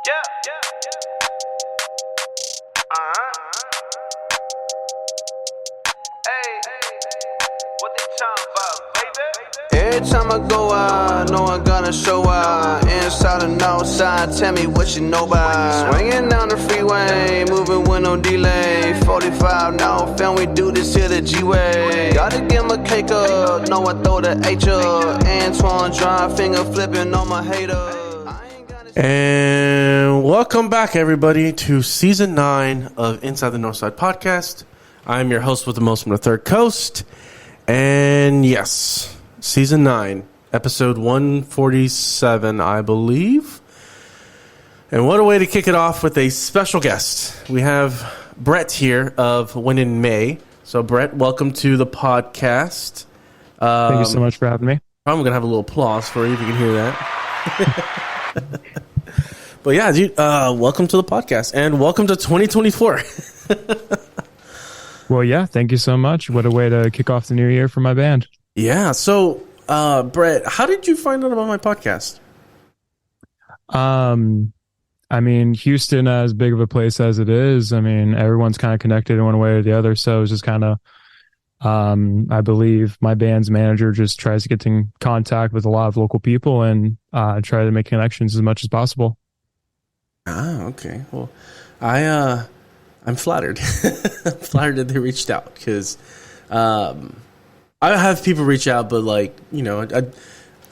What they talking about, baby? Every time I go out, I know I gotta show out. Inside and outside, tell me what you know about. Swinging down the freeway, moving with no delay. 45 now, fam, we do this here the G-way. Gotta get my cake up, know I throw the H up. Antoine dry finger flipping on my hater. And welcome back, everybody, to Season 9 of Inside the Northside Podcast. I'm your host with the most from the Third Coast. And yes, Season 9, Episode 147, I believe. And what a way to kick it off with a special guest. We have Brett here of When in May. So, Brett, welcome to the podcast. Thank you so much for having me. I'm going to have a little applause for you if you can hear that. But yeah, dude, welcome to the podcast and welcome to 2024. Well, yeah, thank you so much. What a way to kick off the new year for my band. Yeah. So, Brett, how did you find out about my podcast? I mean, Houston, as big of a place as it is, I mean, everyone's kind of connected in one way or the other. So it's just kind of, I believe my band's manager just tries to get in contact with a lot of local people and try to make connections as much as possible. Ah, okay. Well, I'm flattered. I'm flattered that they reached out because I have people reach out, but like, you know,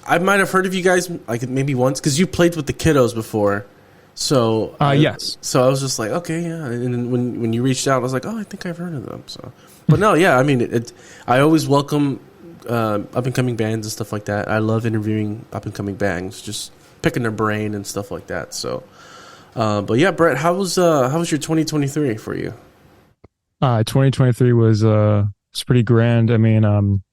I might have heard of you guys like maybe once because you played with the kiddos before. So yes. So I was just like, okay, yeah. And then when you reached out, I was like, oh, I think I've heard of them. So, but no, yeah. I mean, I always welcome up and coming bands and stuff like that. I love interviewing up and coming bands, just picking their brain and stuff like that. So. But yeah, Brett, how was your 2023 for you? 2023 was pretty grand. I mean,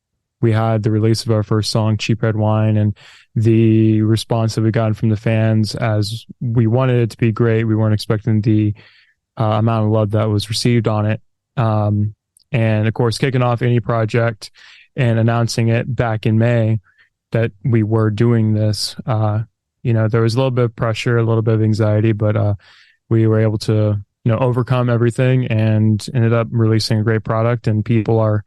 we had the release of our first song, Cheap Red Wine, and the response that we got from the fans as we wanted it to be great. We weren't expecting the amount of love that was received on it. And of course, kicking off any project and announcing it back in May that we were doing this, you know, there was a little bit of pressure, a little bit of anxiety, but we were able to, you know, overcome everything and ended up releasing a great product, and people are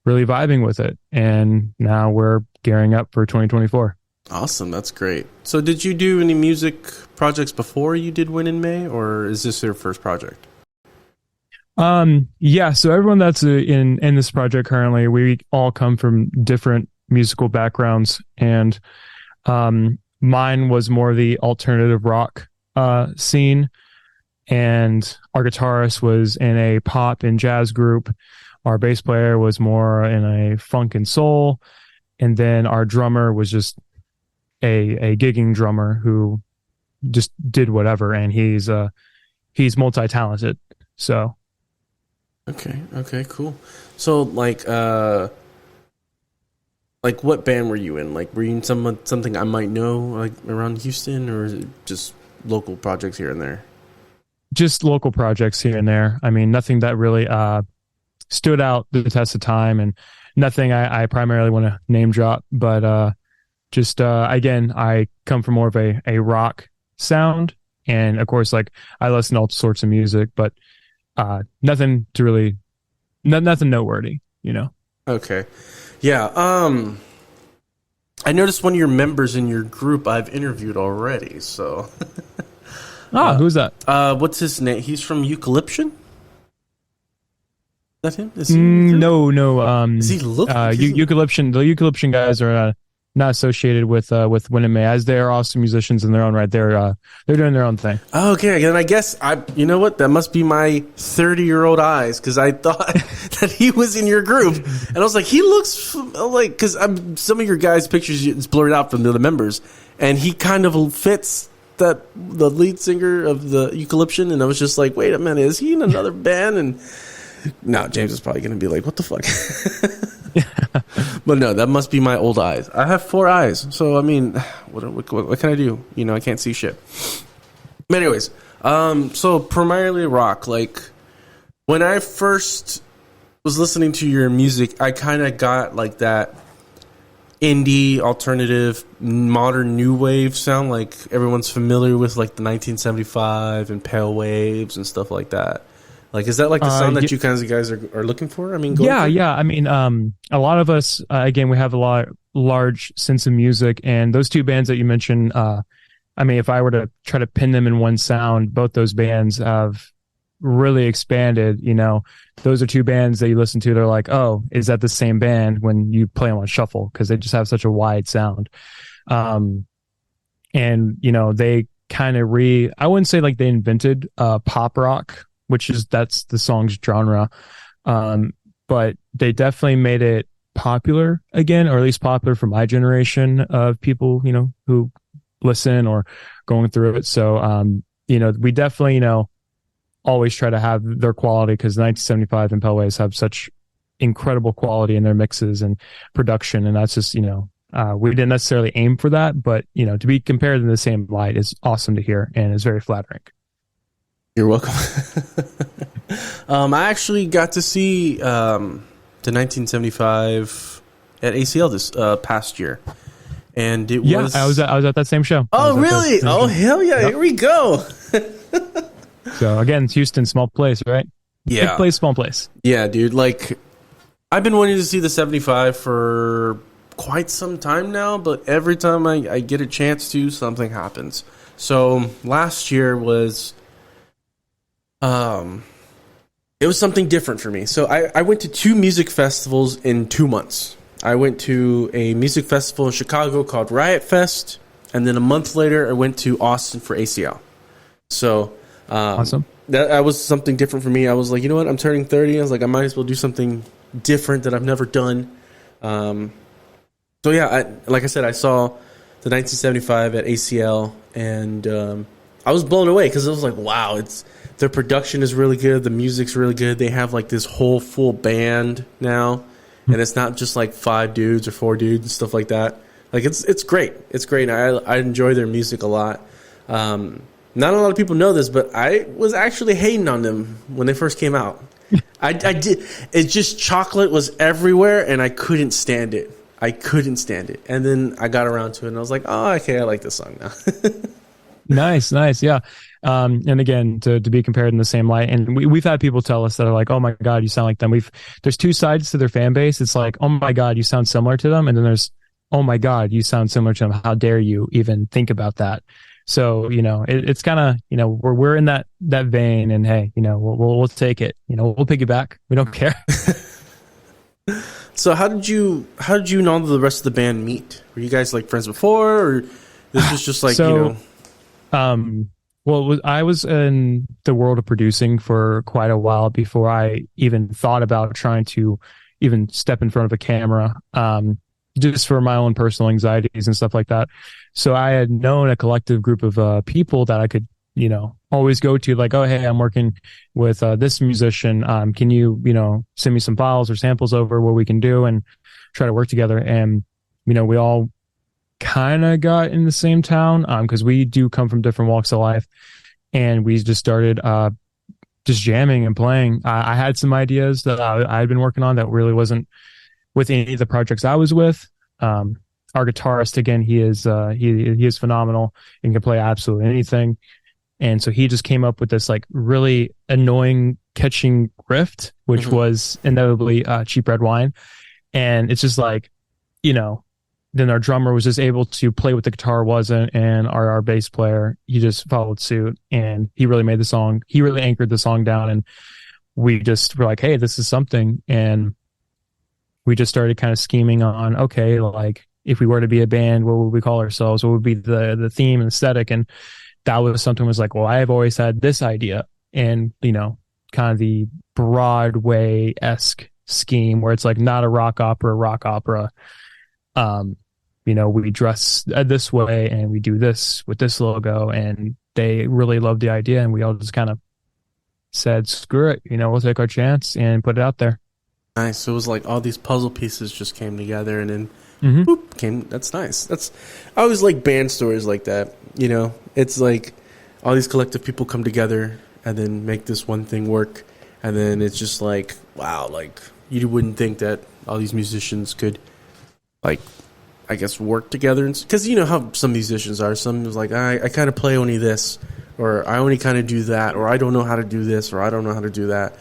really vibing with it. And now we're gearing up for 2024. Awesome. That's great. So did you do any music projects before you did Win in May, or is this your first project? Yeah. So everyone that's in this project currently, we all come from different musical backgrounds, and mine was more the alternative rock scene, and our guitarist was in a pop and jazz group. Our bass player was more in a funk and soul, and then our drummer was just a gigging drummer who just did whatever, and he's multi-talented. So okay, cool. So like what band were you in? Like, were you in something I might know, like around Houston, or is it just local projects here and there? Just local projects here and there. I mean, nothing that really stood out the test of time, and nothing I primarily want to name drop. But just again, I come from more of a rock sound, and of course, like I listen to all sorts of music, but nothing to really, nothing noteworthy, you know. Okay. Yeah, I noticed one of your members in your group I've interviewed already, so... Who's that? What's his name? He's from Eucalyptian? Is that him? Is he No. Does he look Eucalyptian, the Eucalyptian guys are not associated with Win in May, as they are awesome musicians in their own right. They're doing their own thing. Okay, and I guess you know what? That must be my 30-year-old eyes, because I thought that he was in your group, and I was like, he looks like, because some of your guys' pictures it's blurred out from the other members, and he kind of fits the lead singer of the Eucalyptian, and I was just like, wait a minute, is he in another band? And no, James is probably going to be like, what the fuck? But no, that must be my old eyes. I have 4 eyes, so I mean, what can I do? You know, I can't see shit. But anyways, so primarily rock. Like, when I first was listening to your music, I kind of got like that indie, alternative, modern new wave sound like everyone's familiar with, like the 1975 and Pale Waves and stuff like that? Like, is that like the sound that you guys are looking for? I mean, yeah. I mean, a lot of us, again, we have a large sense of music, and those two bands that you mentioned, I mean, if I were to try to pin them in one sound, both those bands have really expanded. You know, those are two bands that you listen to, they're like, oh, is that the same band when you play them on shuffle? Because they just have such a wide sound. And, you know, they kind of I wouldn't say like they invented pop rock, that's the song's genre. But they definitely made it popular again, or at least popular for my generation of people, you know, who listen or going through it. So, you know, we definitely, you know, always try to have their quality, because 1975 and Pale Waves have such incredible quality in their mixes and production. And that's just, you know, we didn't necessarily aim for that, but, you know, to be compared in the same light is awesome to hear and is very flattering. You're welcome. I actually got to see the 1975 at ACL this past year, and it was I was at that same show. Oh, really? Oh, hell yeah! Yep. Here we go. So again, it's Houston, small place, right? Yeah, big place, small place. Yeah, dude. Like, I've been wanting to see the 75 for quite some time now, but every time I get a chance to, something happens. So last year was. It was something different for me. So I went to 2 music festivals in 2 months. I went to a music festival in Chicago called Riot Fest, and then a month later I went to Austin for ACL. So awesome. That was something different for me. I was like, you know what? I'm turning 30. I was like, I might as well do something different that I've never done. So yeah, like I said, I saw the 1975 at ACL, and I was blown away because I was like, wow, their production is really good. The music's really good. They have like this whole full band now, and it's not just like 5 dudes or 4 dudes and stuff like that. Like it's great. It's great. I enjoy their music a lot. Not a lot of people know this, but I was actually hating on them when they first came out. I did. It's just chocolate was everywhere, and I couldn't stand it. And then I got around to it, and I was like, oh, okay, I like this song now. Nice, yeah. And again, to be compared in the same light, and we've had people tell us that are like, oh my God, you sound like them. There's 2 sides to their fan base. It's like, oh my God, you sound similar to them, and then there's, oh my God, you sound similar to them. How dare you even think about that? So, you know, it's kind of, you know, we're in that vein, and hey, you know, we'll take it. You know, we'll piggyback. We don't care. So how did you and all the rest of the band meet? Were you guys like friends before, or this was just like, you know? Well, I was in the world of producing for quite a while before I even thought about trying to even step in front of a camera, just for my own personal anxieties and stuff like that. So I had known a collective group of people that I could, you know, always go to, like, oh, hey, I'm working with this musician. Can you, you know, send me some files or samples over what we can do and try to work together? And, you know, we all kind of got in the same town, because we do come from different walks of life, and we just started just jamming and playing. I had some ideas that I had been working on that really wasn't with any of the projects I was with. Our guitarist, again, he is phenomenal and can play absolutely anything, and so he just came up with this like really annoying catching riff, which was inevitably Cheap Red Wine. And it's just like, you know, then our drummer was just able to play what the guitar wasn't, and our bass player, he just followed suit, and he really made the song. He really anchored the song down, and we just were like, hey, this is something. And we just started kind of scheming on, okay, like if we were to be a band, what would we call ourselves? What would be the theme and aesthetic? And that was something was like, well, I have always had this idea, and, you know, kind of the Broadway-esque scheme where it's like not a rock opera. You know, we dress this way and we do this with this logo, and they really loved the idea, and we all just kind of said, screw it, you know, we'll take our chance and put it out there. Nice. So it was like all these puzzle pieces just came together, and then boop, came. That's nice. I always like band stories like that. You know, it's like all these collective people come together and then make this one thing work, and then it's just like, wow, like you wouldn't think that all these musicians could like I guess, work together. Because you know how some musicians are. Some is like, I kind of play only this, or I only kind of do that, or I don't know how to do this, or I don't know how to do that.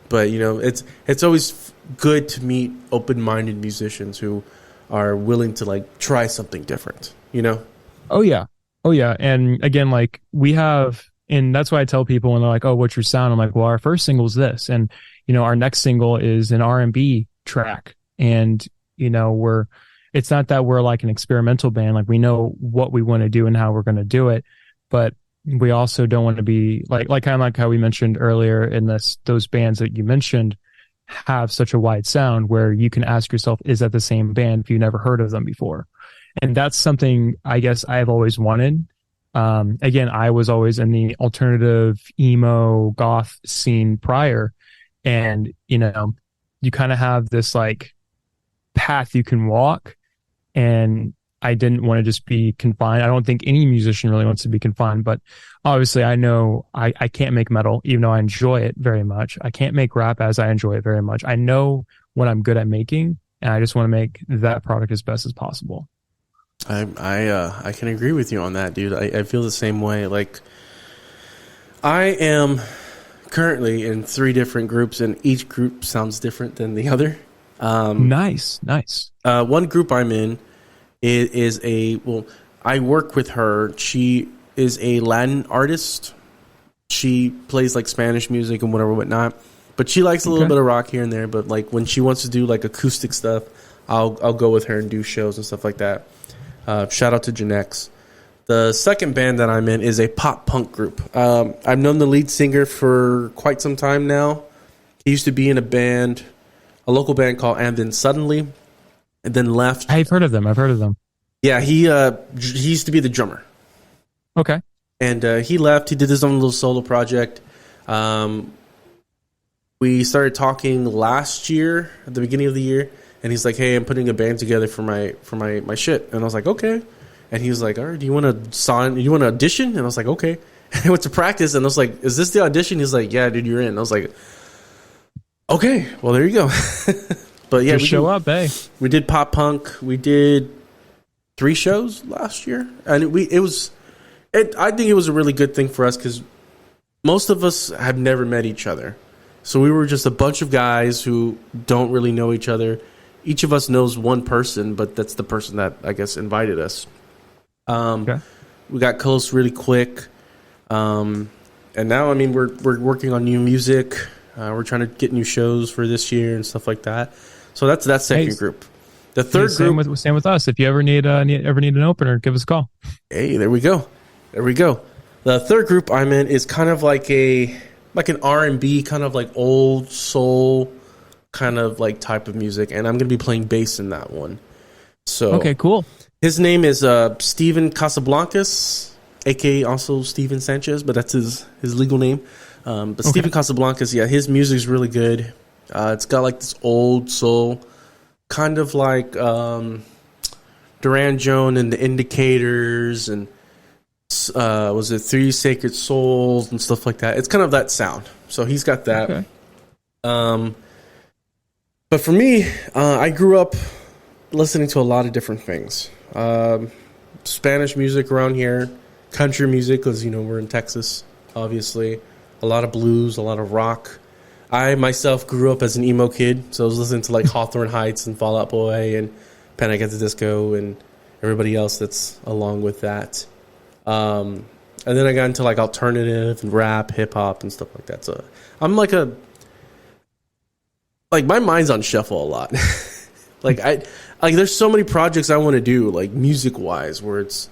But, you know, it's always good to meet open-minded musicians who are willing to, like, try something different, you know? Oh yeah. Oh yeah. And again, like we have, and that's why I tell people when they're like, oh, what's your sound? I'm like, well, our first single is this. And, you know, our next single is an R&B track. And, you know, it's not that we're like an experimental band. Like we know what we want to do and how we're going to do it. But we also don't want to be like kind of like how we mentioned earlier in those bands that you mentioned have such a wide sound where you can ask yourself, is that the same band if you've never heard of them before? And that's something I guess I've always wanted. Again, I was always in the alternative emo goth scene prior. And, you know, you kind of have this like path you can walk. And I didn't want to just be confined. I don't think any musician really wants to be confined, but obviously I know I can't make metal, even though I enjoy it very much. I can't make rap as I enjoy it very much. I know what I'm good at making, and I just want to make that product as best as possible. I can agree with you on that, dude. I feel the same way. Like, I am currently in 3 different groups, and each group sounds different than the other. Nice. One group I'm in is I work with her. She is a Latin artist. She plays like Spanish music and whatnot, but she likes a little bit of rock here and there. But like when she wants to do like acoustic stuff, I'll go with her and do shows and stuff like that. Shout out to Janex. The second band that I'm in is a pop punk group. I've known the lead singer for quite some time now. He used to be in a local band called And Then Suddenly, and then left. I've heard of them. Yeah, he used to be the drummer. Okay. And he left. He did his own little solo project. We started talking last year, at the beginning of the year, and he's like, "Hey, I'm putting a band together for my shit." And I was like, "Okay." And he was like, "All right, do you want to audition?" And I was like, "Okay." And I went to practice, and I was like, "Is this the audition?" He's like, "Yeah, dude, you're in." And I was like, "Okay, well, there you go." But yeah, show up, eh? We did pop punk. We did 3 shows last year, and I think it was a really good thing for us because most of us have never met each other. So we were just a bunch of guys who don't really know each other. Each of us knows one person, but that's the person that I guess invited us. We got close really quick, and now I mean we're working on new music. We're trying to get new shows for this year and stuff like that. So that's that second group. The third group, same with us. If you ever need an opener, give us a call. Hey, there we go. The third group I'm in is kind of like an R&B, kind of like old soul kind of like type of music, and I'm going to be playing bass in that one. So okay, cool. His name is Steven Casablancas, aka also Steven Sanchez, but that's his legal name. But Steven Casablancas, yeah, his music is really good. It's got like this old soul, kind of like Duran Joan and the Indicators, and was it Three Sacred Souls and stuff like that. It's kind of that sound. So he's got that. Okay. But for me, I grew up listening to a lot of different things. Spanish music around here, country music, because, you know, we're in Texas, obviously. A lot of blues, a lot of rock. I myself grew up as an emo kid, so I was listening to like Hawthorne Heights and Fall Out Boy and Panic at the Disco and everybody else that's along with that. And then I got into like alternative and rap, hip hop and stuff like that. So I'm like my mind's on shuffle a lot. There's so many projects I want to do, like music wise, where it's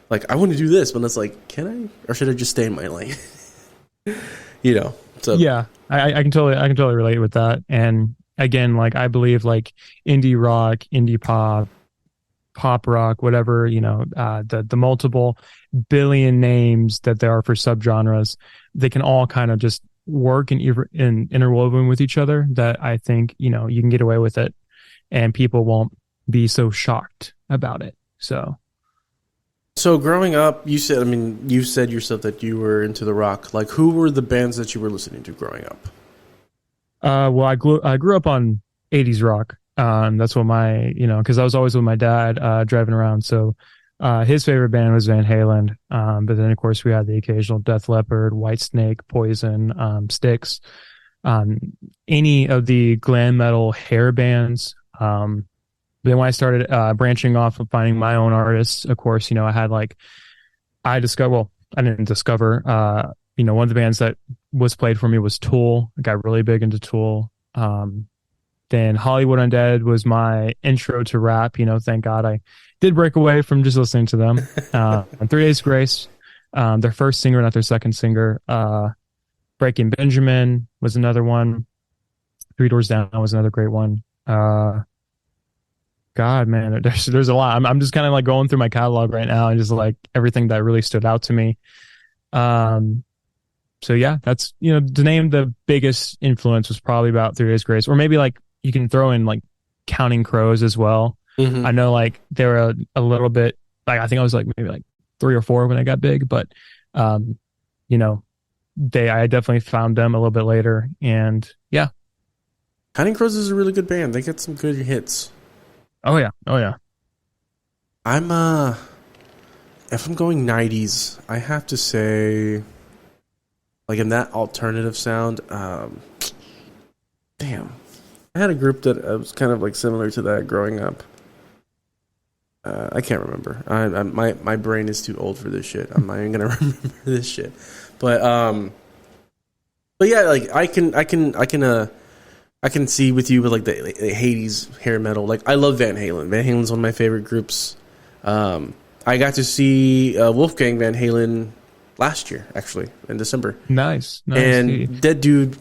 like I want to do this, but it's like, can I, or should I just stay in my lane? You know. So yeah, I can totally relate with that. And again, like I believe like indie rock, indie pop, pop rock, whatever, you know, the multiple billion names that there are for subgenres, they can all kind of just work and interwoven with each other, that I think, you know, you can get away with it and people won't be so shocked about it. So growing up, you said yourself that you were into the rock. Like, who were the bands that you were listening to growing up? Well, I grew up on 80s rock. That's what my, because I was always with my dad driving around. So his favorite band was Van Halen. But then, of course, we had the occasional Def Leppard, Whitesnake, Poison, Styx, any of the glam metal hair bands. Then when I started branching off and finding my own artists, of course, I had I didn't discover, one of the bands that was played for me was Tool. I got really big into Tool. Then Hollywood Undead was my intro to rap. Thank God I did break away from just listening to them. And 3 Days Grace, their first singer, not their second singer. Breaking Benjamin was another one. Three Doors Down was another great one. God, man, there's a lot. I'm just kind of going through my catalog right now and just everything that really stood out to me. So yeah, that's, to name the biggest influence was probably about 3 Days Grace, or maybe you can throw in Counting Crows as well. Mm-hmm. I know they were a little bit I think I was maybe 3 or 4 when I got big, but I definitely found them a little bit later, and yeah. Counting Crows is a really good band. They get some good hits. Oh yeah. I'm if I'm going 90s, I have to say in that alternative sound, damn. I had a group that was kind of similar to that growing up. I can't remember. My brain is too old for this shit. I'm not even gonna remember this shit. But yeah, I can see with you with the Hades hair metal. I love Van Halen. Van Halen's one of my favorite groups. I got to see Wolfgang Van Halen last year, actually, in December. Nice. And that dude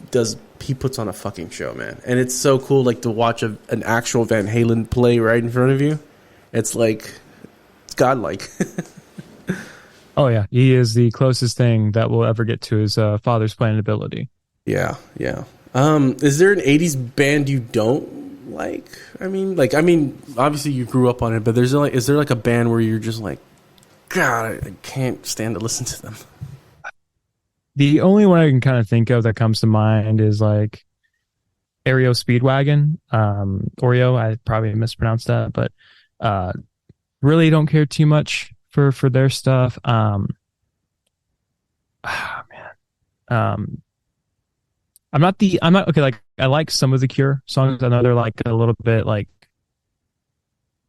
he puts on a fucking show, man. And it's so cool, to watch an actual Van Halen play right in front of you. It's it's godlike. Oh yeah, he is the closest thing that we'll ever get to his father's playing ability. Yeah. Is there an 80s band you don't like? I mean, obviously you grew up on it, but is there a band where you're just God, I can't stand to listen to them? The only one I can kind of think of that comes to mind is Aereo Speedwagon. Oreo, I probably mispronounced that, but really don't care too much for their stuff. I'm not okay. I like some of the Cure songs. I know they're a little bit late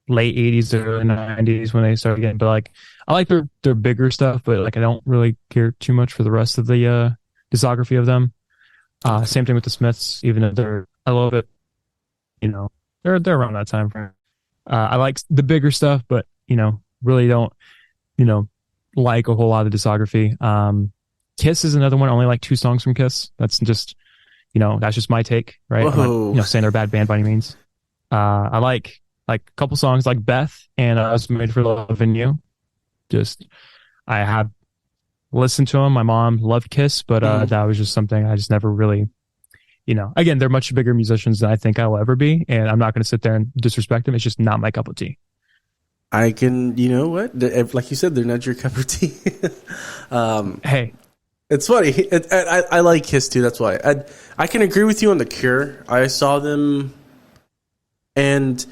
80s, early 90s when they started getting, but I like their bigger stuff, but I don't really care too much for the rest of the discography of them. Same thing with the Smiths, even though they're a little bit, they're around that time frame. I like the bigger stuff, but really don't like a whole lot of the discography. Kiss is another one. I only like 2 songs from Kiss. That's just that's just my take, right? I'm not saying they're a bad band by any means. I like a couple songs like Beth and I Was Made for Loving You. I have listened to them. My mom loved Kiss, but that was just something I just never really, again, they're much bigger musicians than I think I will ever be, and I'm not going to sit there and disrespect them. It's just not my cup of tea. I can, what? Like you said, they're not your cup of tea. Hey. It's funny. I like Kiss too. That's why I can agree with you on the Cure. I saw them, and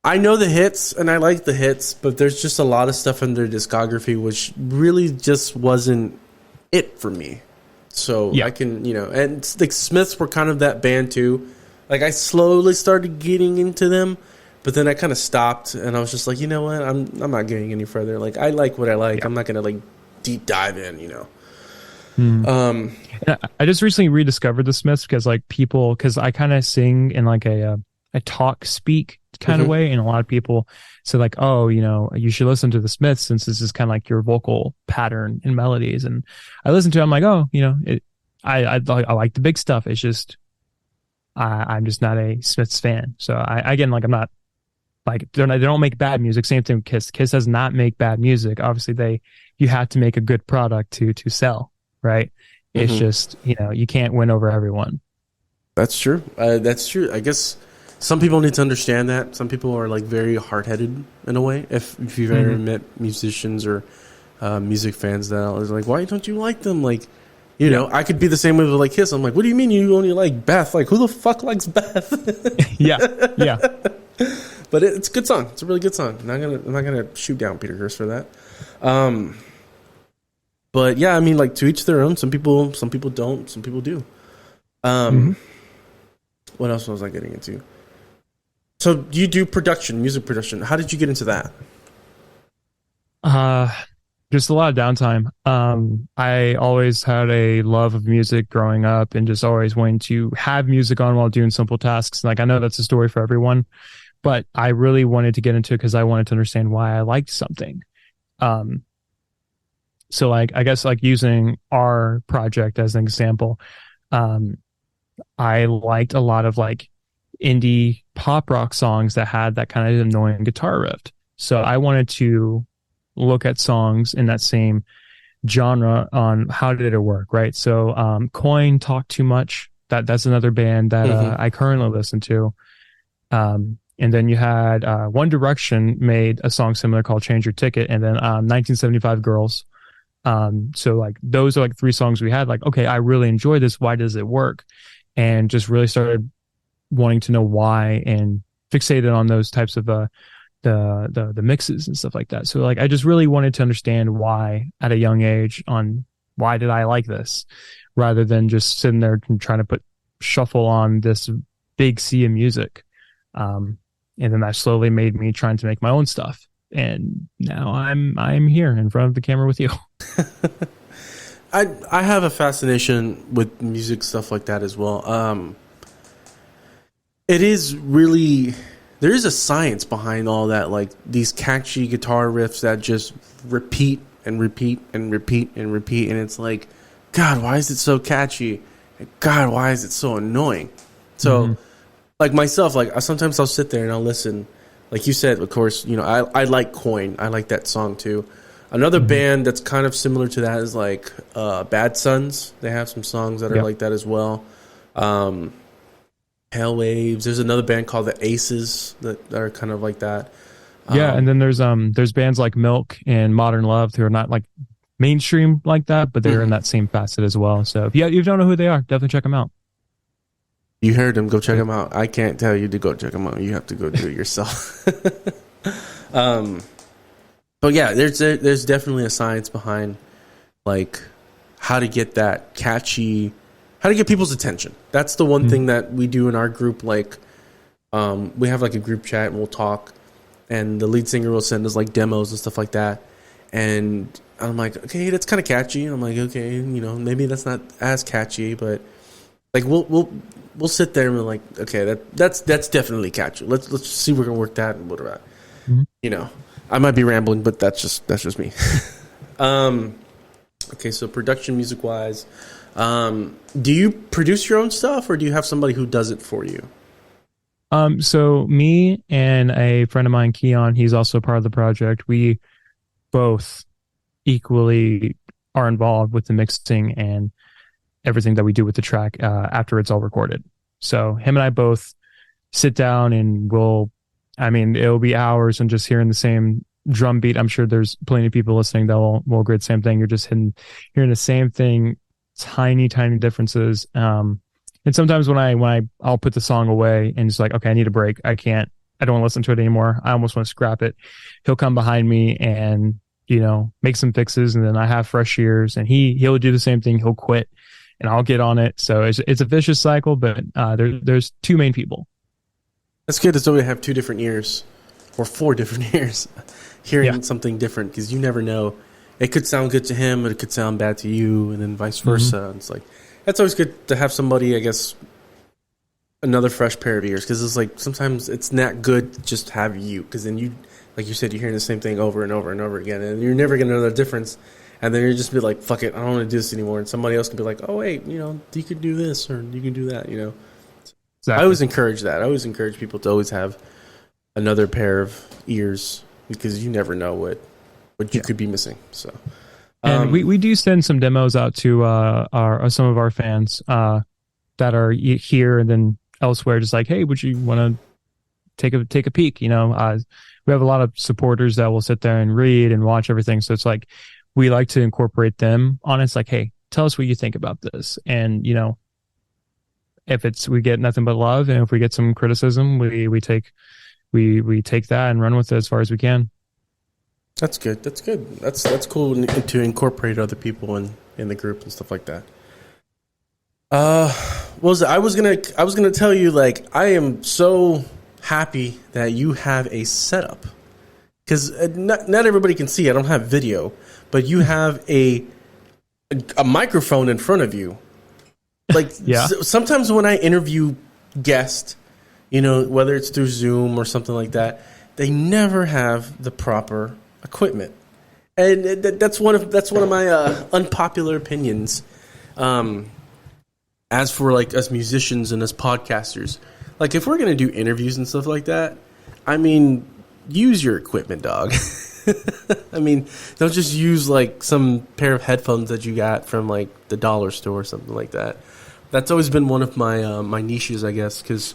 I know the hits, and I like the hits, but there's just a lot of stuff in their discography which really just wasn't it for me. So yeah. I can, and Smiths were kind of that band too. I slowly started getting into them, but then I kind of stopped, and I was just you know what? I'm not getting any further. I like what I like. Yeah. I'm not gonna deep dive in, I just recently rediscovered the Smiths because I kind of sing in a talk speak kind of way, and a lot of people say oh, you should listen to the Smiths since this is kind of your vocal pattern and melodies. And I listen to it, I'm oh, I like the big stuff. It's just I'm just not a Smiths fan. So I'm not they don't make bad music. Same thing with Kiss. Kiss does not make bad music. Obviously you have to make a good product to sell, right? It's just you can't win over everyone. That's true. That's true. I guess some people need to understand that. Some people are very hard-headed in a way. If you've ever met musicians or music fans that are why don't you like them? You know, I could be the same way with like Kiss. I'm like, what do you mean you only like Beth? Like, who the fuck likes Beth? Yeah. But it's a good song. It's a really good song. I'm not gonna shoot down Peter Criss for that. But yeah, I mean, like, to each their own. Some people don't. Some people do. What else was I getting into? So you do production, music production. How did you get into that? Just a lot of downtime. I always had a love of music growing up and just always wanting to have music on while doing simple tasks. Like, I know that's a story for everyone, but I really wanted to get into it because I wanted to understand why I liked something. So like, I guess like using our project as an example, I liked a lot of like indie pop rock songs that had that kind of annoying guitar riff. So I wanted to look at songs in that same genre on how did it work, right? So Coin, Talk Too Much, that's another band that I currently listen to. And then you had One Direction made a song similar called Change Your Ticket, and then 1975 Girls. So like those are like three songs we had. Like, okay, I really enjoy this. Why does it work? And just really started wanting to know why and fixated on those types of the mixes and stuff like that. So like I just really wanted to understand why at a young age on why did I like this, rather than just sitting there and trying to put shuffle on this big sea of music. And then that slowly made me trying to make my own stuff. And now I'm here in front of the camera with you. I have a fascination with music stuff like that as well. It is really, there is a science behind all that, like these catchy guitar riffs that just repeat and repeat and repeat and repeat, and it's like, God, why is it so catchy? God, why is it so annoying? So, like myself, like sometimes I'll sit there and I'll listen. Like you said, of course, you know, I like Coin. I like that song too. Another band that's kind of similar to that is like Bad Sons. They have some songs that are like that as well. Hell Waves. There's another band called the Aces that are kind of like that. Yeah, and then there's bands like Milk and Modern Love who are not like mainstream like that, but they're in that same facet as well. So if you don't know who they are, definitely check them out. You heard them. Go check them out. I can't tell you to go check them out. You have to go do it yourself. But yeah, there's definitely a science behind like how to get that catchy, how to get people's attention. That's the one thing that we do in our group. Like, we have like a group chat and we'll talk, and the lead singer will send us like demos and stuff like that. And I'm like, okay, that's kind of catchy. And I'm like, okay, you know, maybe that's not as catchy, but like we'll sit there and we're like, okay, that's definitely catchy. Let's see if we're gonna work that and whatever. You know, I might be rambling, but that's just me. Okay, so production music wise, do you produce your own stuff or do you have somebody who does it for you? So me and a friend of mine, Keon, he's also part of the project. We both equally are involved with the mixing and everything that we do with the track after it's all recorded. So him and I both sit down and it'll be hours and just hearing the same drum beat. I'm sure there's plenty of people listening that will agree the same thing. You're just hearing the same thing, tiny differences. And sometimes when I'll put the song away and it's like, okay, I need a break. I don't want to listen to it anymore. I almost want to scrap it. He'll come behind me and, you know, make some fixes, and then I have fresh ears, and he'll do the same thing. He'll quit and I'll get on it. So it's a vicious cycle, but there's two main people. That's good. It's always have two different ears or four different ears hearing something different, because you never know. It could sound good to him, but it could sound bad to you, and then vice versa. It's like, that's always good to have somebody, I guess, another fresh pair of ears, because it's like sometimes it's not good to just have you, because then you, like you said, you're hearing the same thing over and over and over again, and you're never going to know the difference. And then you're just be like, fuck it, I don't want to do this anymore. And somebody else can be like, oh, wait, you know, you could do this or you can do that, you know. Exactly. I always encourage that. I always encourage people to always have another pair of ears, because you never know what you could be missing. So, and we do send some demos out to some of our fans that are here and then elsewhere, just like, hey, would you want to take a peek? You know, we have a lot of supporters that will sit there and read and watch everything. So it's like, we like to incorporate them on it. It's like, hey, tell us what you think about this. And, you know, if we get nothing but love, and if we get some criticism, we take that and run with it as far as we can. That's good. That's cool to incorporate other people in the group and stuff like that. I was gonna tell you, like, I am so happy that you have a setup, because not everybody can see. I don't have video, but you have a microphone in front of you. Like, yeah. Sometimes when I interview guests, you know, whether it's through Zoom or something like that, they never have the proper equipment, and that's one of my unpopular opinions. As for, like, us musicians and us podcasters, like, if we're gonna do interviews and stuff like that, I mean, use your equipment, dog. I mean, don't just use, like, some pair of headphones that you got from, like, the dollar store or something like that. That's always been one of my my niches, I guess, because,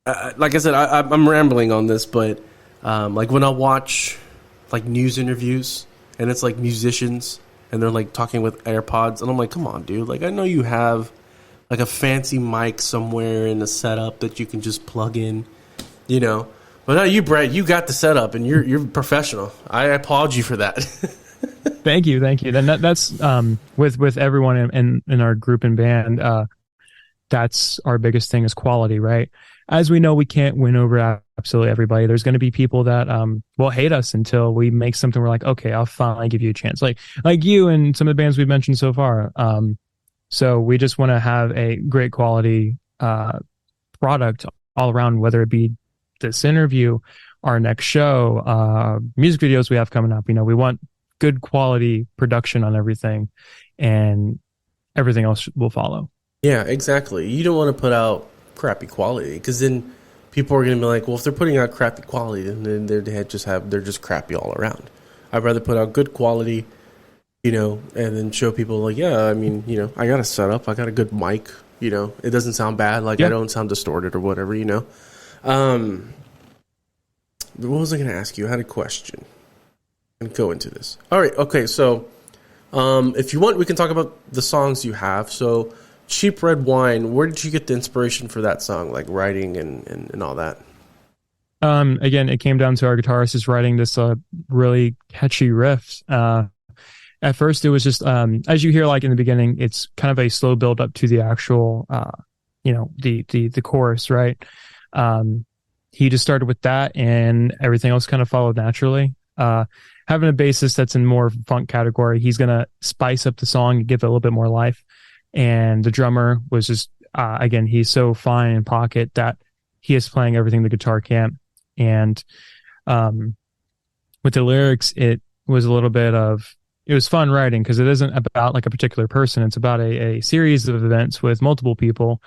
like I said, I'm rambling on this, but like, when I watch, like, news interviews and it's, like, musicians and they're, like, talking with AirPods, and I'm like, come on, dude. Like, I know you have, like, a fancy mic somewhere in a setup that you can just plug in, you know. But no, you, Brett, you got the setup, and you're professional. I applaud you for that. Thank you. And that's with everyone in our group and band. That's our biggest thing, is quality, right? As we know, we can't win over absolutely everybody. There's going to be people that will hate us until we make something we're like, okay, I'll finally give you a chance. Like you and some of the bands we've mentioned so far. So we just want to have a great quality product all around, whether it be this interview, our next show, music videos we have coming up. You know, we want good quality production on everything, and everything else will follow. Yeah, exactly. You don't want to put out crappy quality, because then people are going to be like, well, if they're putting out crappy quality, then they're just crappy all around. I'd rather put out good quality, you know, and then show people, like, yeah, I mean, you know, I got a setup, I got a good mic, you know, it doesn't sound bad, like, yeah. I don't sound distorted or whatever, you know. What was I going to ask you? I had a question. I'm going to go into this. All right, okay, so if you want, we can talk about the songs you have. So, Cheap Red Wine, where did you get the inspiration for that song, like writing and all that? Again, it came down to our guitarist just writing this really catchy riff. At first, it was just, as you hear, like, in the beginning, it's kind of a slow build up to the actual, you know, the chorus, right? He just started with that, and everything else kind of followed naturally. Having a bassist that's in more funk category, he's going to spice up the song and give it a little bit more life. And the drummer was just, again, he's so fine in pocket that he is playing everything the guitar can't. And with the lyrics, it was a little bit of, it was fun writing, because it isn't about, like, a particular person. It's about a series of events with multiple people,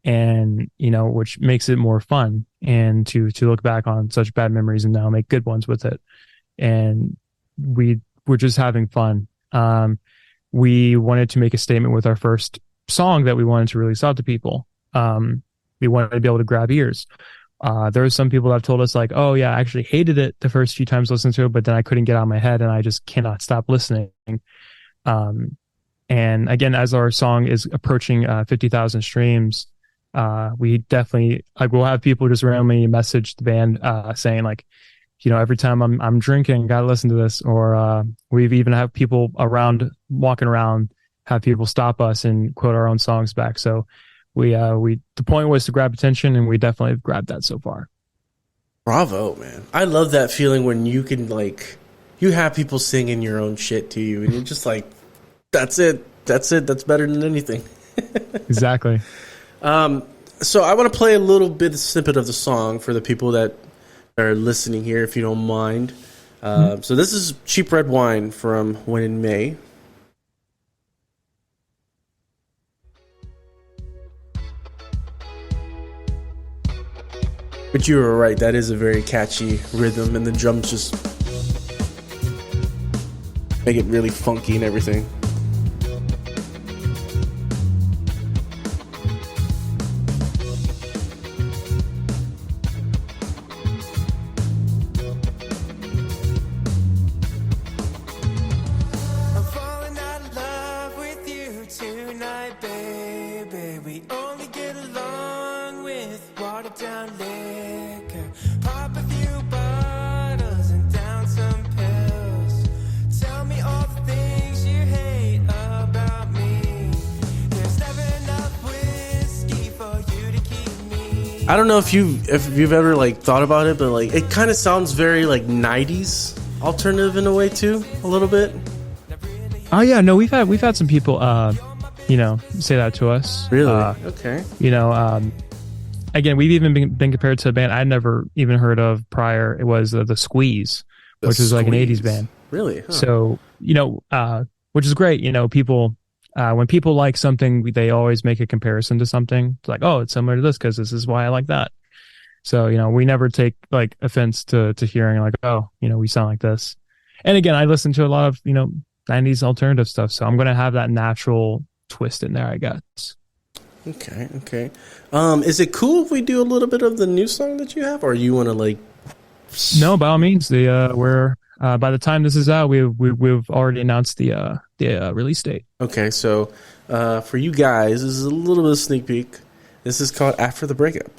and, you know, which makes it more fun, and to look back on such bad memories and now make good ones with it. And we were just having fun. We wanted to make a statement with our first song that we wanted to release out to people. We wanted to be able to grab ears. There were some people that told us, like, oh yeah, I actually hated it the first few times listening to it, but then I couldn't get out of my head, and I just cannot stop listening. And again, as our song is approaching 50,000 streams, we definitely, like, we'll have people just randomly message the band saying, like, you know, every time I'm drinking, gotta listen to this. Or we've even had people walking around, have people stop us and quote our own songs back. So the point was to grab attention, and we definitely have grabbed that so far. Bravo, man. I love that feeling when you can, like, you have people singing your own shit to you, and you're just like, that's it. That's better than anything. Exactly. So I want to play a little bit of snippet of the song for the people that are listening here, if you don't mind. So this is Cheap Red Wine from When in May. But you were right, that is a very catchy rhythm, and the drums just make it really funky and everything. I don't know if you've ever like thought about it, but like it kind of sounds very like 90s alternative in a way too, a little bit. Oh yeah, no, we've had some people say that to us. Really? Okay. Again, we've even been compared to a band I'd never even heard of prior. It was the Squeeze, which is like an 80s band. Really? Huh. So, which is great. People, when people like something, they always make a comparison to something. It's like, oh, it's similar to this because this is why I like that. So, we never take like offense to hearing like, oh, we sound like this. And again, I listen to a lot of, 90s alternative stuff. So I'm going to have that natural twist in there, I guess. Okay. Is it cool if we do a little bit of the new song that you have, or you want to like? No, by all means. We're by the time this is out, we've already announced the release date. Okay, so for you guys, this is a little bit of a sneak peek. This is called After the Breakup.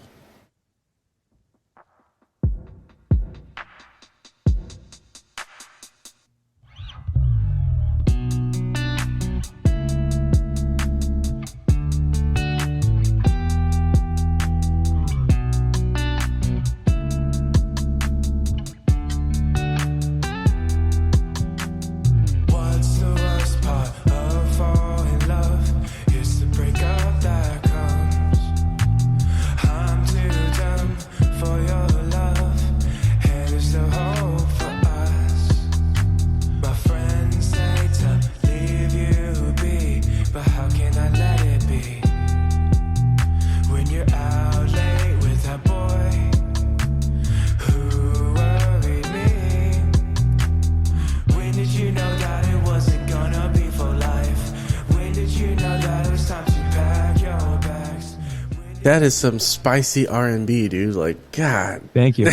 That is some spicy R&B, dude. Like, God. Thank you.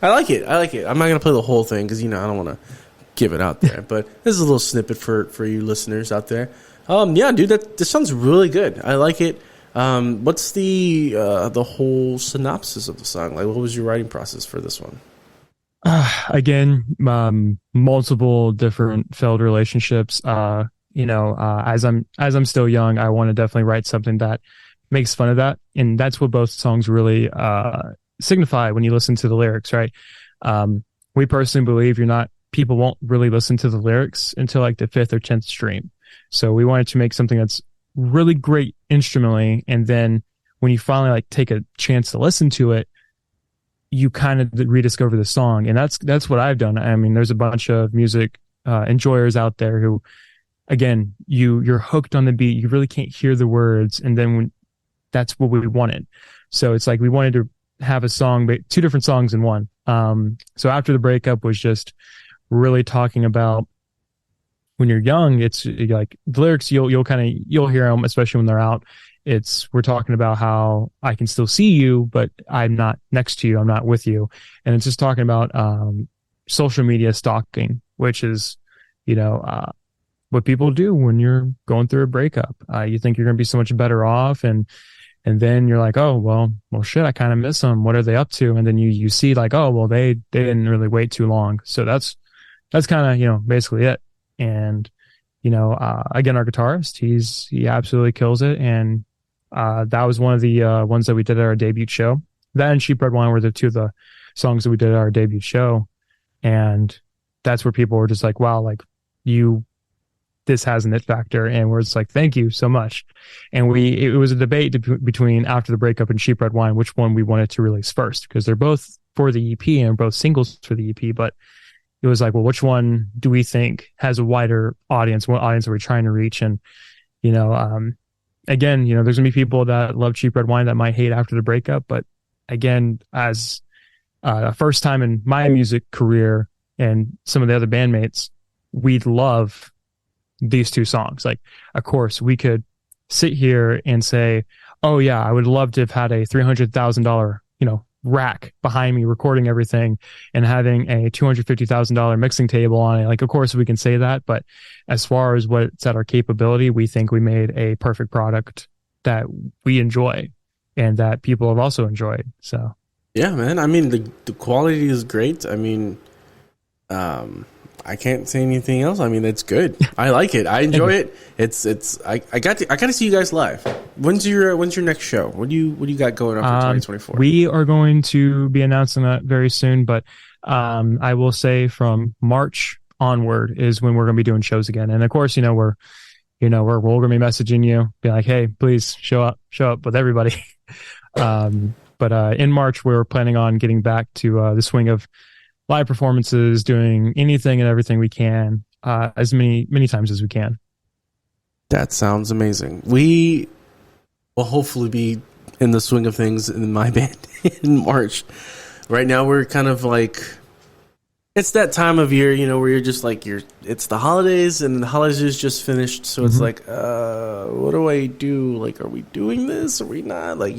I like it. I'm not going to play the whole thing because, I don't want to give it out there. But this is a little snippet for you listeners out there. Yeah, dude, this sounds really good. I like it. What's the whole synopsis of the song? Like, what was your writing process for this one? Again, multiple different failed relationships. As I'm still young, I want to definitely write something that makes fun of that. And that's what both songs really signify when you listen to the lyrics, right? We personally believe people won't really listen to the lyrics until like the 5th or 10th stream. So we wanted to make something that's really great instrumentally. And then when you finally like take a chance to listen to it, you kind of rediscover the song. And that's what I've done. I mean, there's a bunch of music enjoyers out there who, again, you're hooked on the beat. You really can't hear the words. And then that's what we wanted. So it's like we wanted to have a song, but 2 different songs in one. So After the Breakup was just really talking about when you're young, it's like the lyrics, you'll hear them, especially when they're out. We're talking about how I can still see you, but I'm not next to you. I'm not with you. And it's just talking about social media stalking, which is, what people do when you're going through a breakup. You think you're going to be so much better off. And then you're like, oh, well, shit, I kind of miss them. What are they up to? And then you see like, oh, well, they didn't really wait too long. So that's kind of, basically it. And, again, our guitarist, he absolutely kills it. And, that was one of the, ones that we did at our debut show. That and Cheap Red Wine were the 2 of the songs that we did at our debut show. And that's where people were just like, wow, like this has an it factor. And we're just like, thank you so much. And it was a debate between After the Breakup and Cheap Red Wine, which one we wanted to release first, because they're both for the EP and both singles for the EP. But it was like, well, which one do we think has a wider audience? What audience are we trying to reach? And, again, there's gonna be people that love Cheap Red Wine that might hate After the Breakup. But again, as a first time in my music career and some of the other bandmates, we'd love these 2 songs. Like, of course, we could sit here and say, oh yeah, I would love to have had a $300,000, rack behind me recording everything and having a $250,000 mixing table on it. Like, of course we can say that, but as far as what's at our capability, we think we made a perfect product that we enjoy and that people have also enjoyed. So yeah, man. I mean, the quality is great. I mean, I can't say anything else. I mean, it's good. I like it. I enjoy it. I got to see you guys live. When's your next show? What do you got going on for 2024? We are going to be announcing that very soon, but I will say from March onward is when we're going to be doing shows again. And of course, we're going to be messaging you, be like, hey, please show up with everybody. But in March, we're planning on getting back to the swing of live performances, doing anything and everything we can, as many times as we can. That sounds amazing. We will hopefully be in the swing of things in my band in March. Right now, we're kind of like, it's that time of year, where you're just like, it's the holidays, and the holidays is just finished. So it's like, what do I do? Like, are we doing this? Are we not? Like,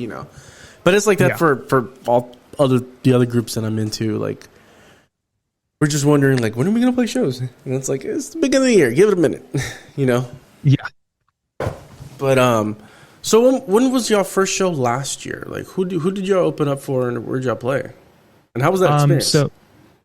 But it's like that for all the other groups that I'm into. Like, we're just wondering, like, when are we going to play shows? And it's like, it's the beginning of the year. Give it a minute, Yeah. But, so when was y'all first show last year? Like, who did y'all open up for, and where'd y'all play? And how was that experience?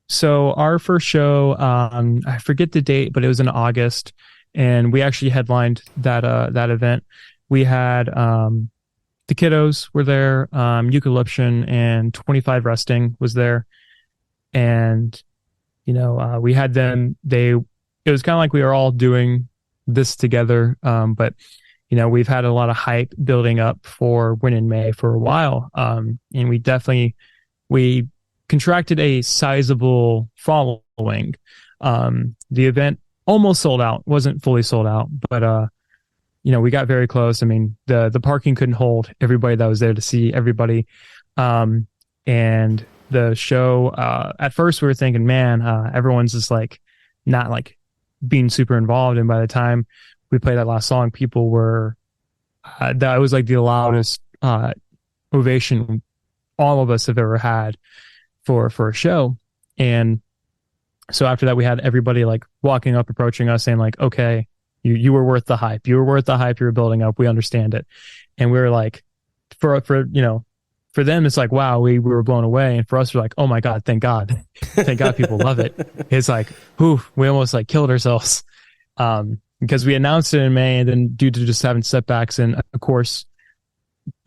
So our first show, I forget the date, but it was in August, and we actually headlined that event. We had the Kiddos were there, Eucalyption and 25 Resting was there, and we had them. It was kind of like we were all doing this together, but we've had a lot of hype building up for Win in May for a while, and we contracted a sizable following. The event almost sold out, wasn't fully sold out, but we got very close. I mean, the parking couldn't hold everybody that was there to see everybody, and the show, at first we were thinking, man, everyone's just like not like being super involved. And by the time we played that last song, people were, that was like the loudest ovation all of us have ever had for a show. And so after that, we had everybody like walking up, approaching us saying like, okay, you were worth the hype. You were worth the hype you were building up. We understand it. And we were like, for them, it's like, wow, we were blown away. And for us, we're like, oh my God, thank God. Thank God people love it. It's like, whew, we almost like killed ourselves. Because we announced it in May, and then due to just having setbacks, and of course,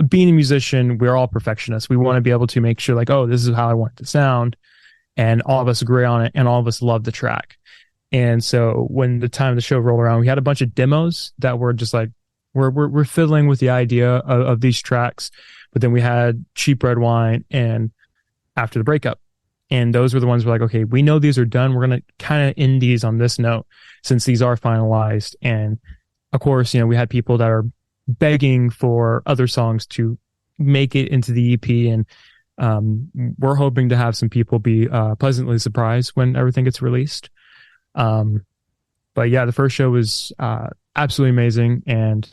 being a musician, we're all perfectionists. We want to be able to make sure like, oh, this is how I want it to sound. And all of us agree on it, and all of us love the track. And so when the time of the show rolled around, we had a bunch of demos that were just like, we're fiddling with the idea of these tracks. But then we had Cheap Red Wine and After the Breakup. And those were the ones we're like, okay, we know these are done. We're going to kind of end these on this note since these are finalized. And of course, we had people that are begging for other songs to make it into the EP. And we're hoping to have some people be pleasantly surprised when everything gets released. But yeah, the first show was absolutely amazing. And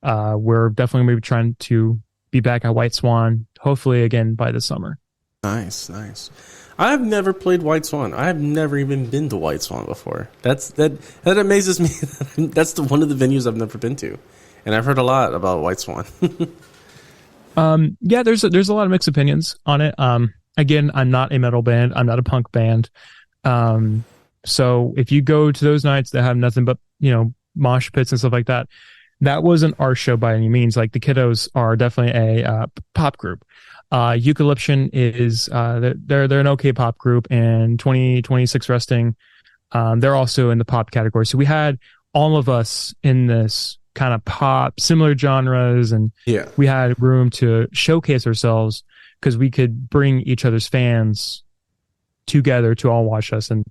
we're definitely going to be trying to be back at White Swan, hopefully again by the summer. Nice. I've never played White Swan. I have never even been to White Swan before. That amazes me. That's one of the venues I've never been to, and I've heard a lot about White Swan. Yeah, there's a lot of mixed opinions on it. Again, I'm not a metal band. I'm not a punk band. So if you go to those nights that have nothing but mosh pits and stuff like that, that wasn't our show by any means. Like the Kiddos are definitely a pop group. Eucalyption is they're an okay pop group, and 26 Resting, they're also in the pop category. So we had all of us in this kind of pop, similar genres, and we had room to showcase ourselves because we could bring each other's fans together to all watch us and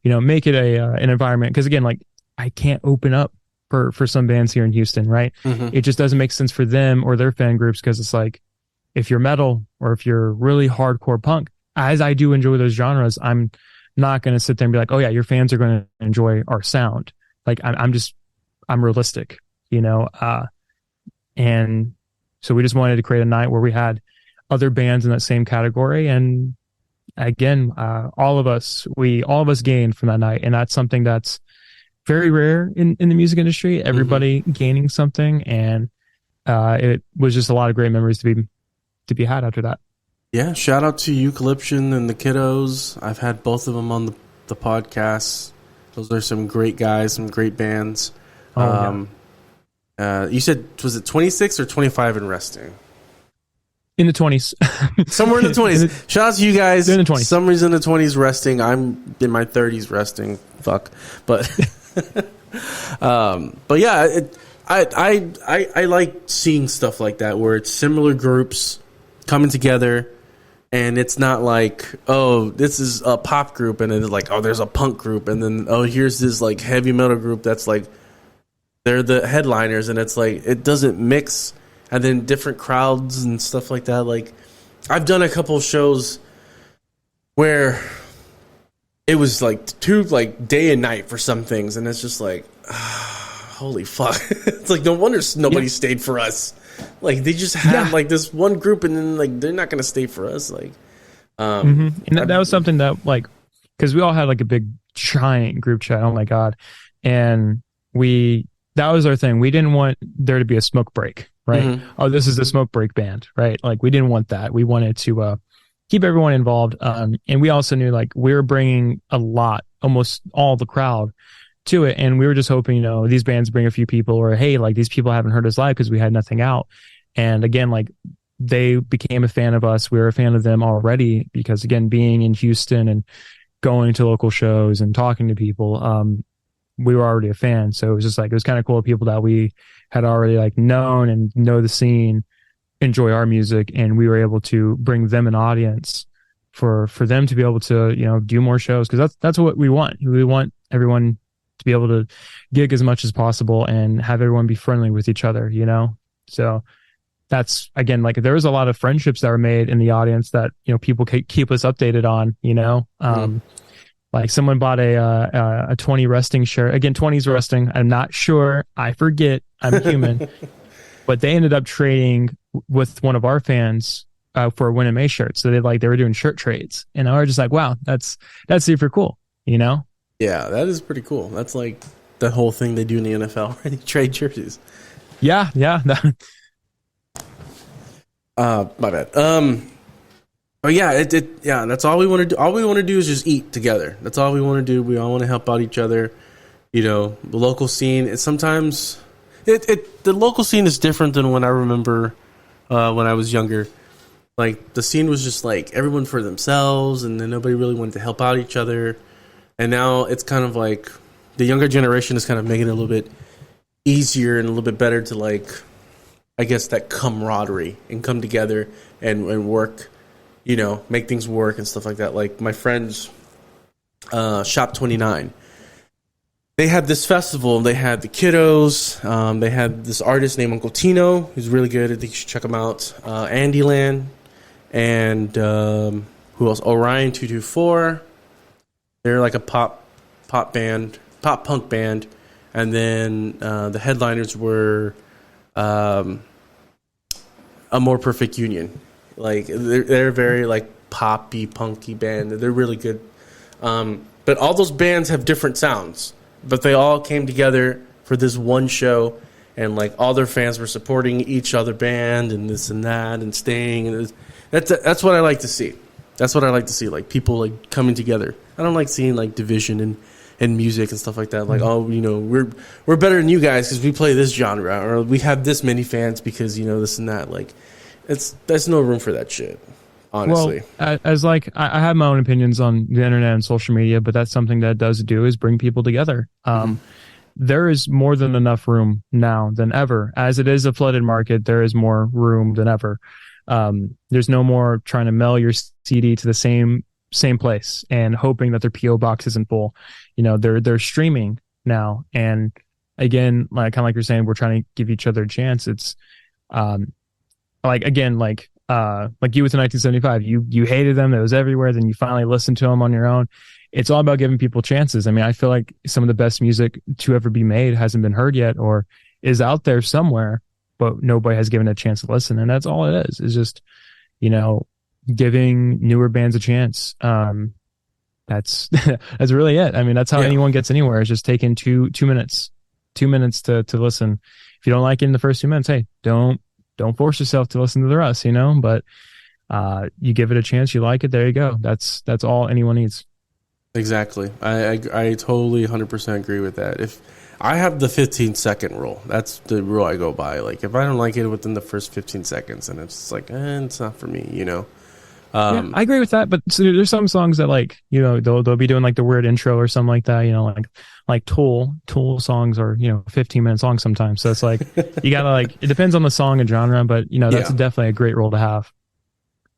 make it an environment. Because again, like I can't open up for some bands here in Houston, right? Mm-hmm. It just doesn't make sense for them or their fan groups, because it's like, if you're metal or if you're really hardcore punk, as I do enjoy those genres, I'm not going to sit there and be like, oh yeah, your fans are going to enjoy our sound. Like I'm realistic, and so we just wanted to create a night where we had other bands in that same category. And again, all of us gained from that night. And that's something that's very rare in the music industry, everybody gaining something. And it was just a lot of great memories to be had after that. Yeah, shout out to Eucalyption and the Kiddos. I've had both of them on the podcasts. Those are some great guys, some great bands. You said, was it 26 or 25 and resting? In the 20s. Somewhere in the 20s. Shout out to you guys. In the 20s. Some reason in the 20s resting. I'm in my 30s resting. Fuck. But but yeah, I like seeing stuff like that where it's similar groups coming together, and it's not like, oh, this is a pop group, and then it's like, oh, there's a punk group, and then, oh, here's this like heavy metal group that's like, they're the headliners, and it's like, it doesn't mix, and then different crowds and stuff like that. Like, I've done a couple of shows where it was like two, like day and night for some things, and it's just like, holy fuck. It's like, no wonder nobody stayed for us. Like, they just had like this one group, and then like they're not gonna stay for us. Like, and that was something that, like, because we all had like a big giant group chat. Oh my god. And that was our thing. We didn't want there to be a smoke break, right? Mhm. Oh, this is a smoke break band, right? Like, we didn't want that. We wanted to keep everyone involved. And we also knew, like, we were bringing almost all the crowd to it. And we were just hoping, you know, these bands bring a few people, or, hey, like, these people haven't heard us live because we had nothing out. And again, like, they became a fan of us. We were a fan of them already because, again, being in Houston and going to local shows and talking to people, we were already a fan. So it was just like, it was kind of cool. People that we had already like known and know the scene, enjoy our music, and we were able to bring them an audience for them to be able to, you know, do more shows. Cause that's what we want. We want everyone to be able to gig as much as possible and have everyone be friendly with each other, you know? So that's, again, like, there was a lot of friendships that were made in the audience that, you know, people keep us updated on, you know? Like, someone bought a 20 resting shirt. Again, 20s resting. I'm not sure. I forget. I'm human. But they ended up trading with one of our fans for a Win and May shirt. So they were doing shirt trades. And I was just like, wow, that's super cool, you know? Yeah, that is pretty cool. That's like the whole thing they do in the NFL, where they trade jerseys. Yeah. My bad. But yeah, yeah, that's all we want to do. All we want to do is just eat together. That's all we want to do. We all want to help out each other. You know, the local scene. It's sometimes the local scene is different than when I remember when I was younger. Like, the scene was just like everyone for themselves, and then nobody really wanted to help out each other. And now it's kind of like the younger generation is kind of making it a little bit easier and a little bit better to, like, I guess, that camaraderie and come together and work. You know, make things work and stuff like that. Like, my friends, Shop 29, they had this festival. They had the kiddos. They had this artist named Uncle Tino, who's really good. I think you should check him out. Andyland, and who else? Orion 224. They're like a pop punk band. And then the headliners were A More Perfect Union. Like, they're very like poppy, punky band. They're really good. But all those bands have different sounds. But they all came together for this one show, and like all their fans were supporting each other band and this and that and staying. And that's what I like to see. That's what I like to see. Like, people like coming together. I don't like seeing like division and music and stuff like that. Like, oh, you know, we're better than you guys because we play this genre, or we have this many fans because, you know, this and that. Like, there's no room for that shit, honestly. Well, as like, I have my own opinions on the internet and social media, but that's something that does do is bring people together. There is more than enough room now than ever. As it is a flooded market, there is more room than ever. There's no more trying to mail your CD to the same place and hoping that their PO box isn't full. You know, they're streaming now, and again, like, kind of like you're saying, we're trying to give each other a chance. It's like, again, like you with the 1975, you hated them. It was everywhere. Then you finally listened to them on your own. It's all about giving people chances. I mean, I feel like some of the best music to ever be made hasn't been heard yet, or is out there somewhere, but nobody has given it a chance to listen. And that's all it is. It's just, you know, giving newer bands a chance. That's that's really it. I mean, that's how anyone gets anywhere. It's just taking two minutes to listen. If you don't like it in the first 2 minutes, hey, don't force yourself to listen to the rest, you know, but you give it a chance, you like it, there you go. That's all anyone needs. Exactly. I totally 100% agree with that. If I have the 15-second rule, that's the rule I go by. Like, if I don't like it within the first 15 seconds, and it's like, it's not for me, you know. Yeah, I agree with that. But so there's some songs that, like, you know, they'll be doing like the weird intro or something like that. You know, like Tool songs are, you know, 15-minute songs sometimes. So it's like you gotta, like, it depends on the song and genre, but you know, that's definitely a great role to have.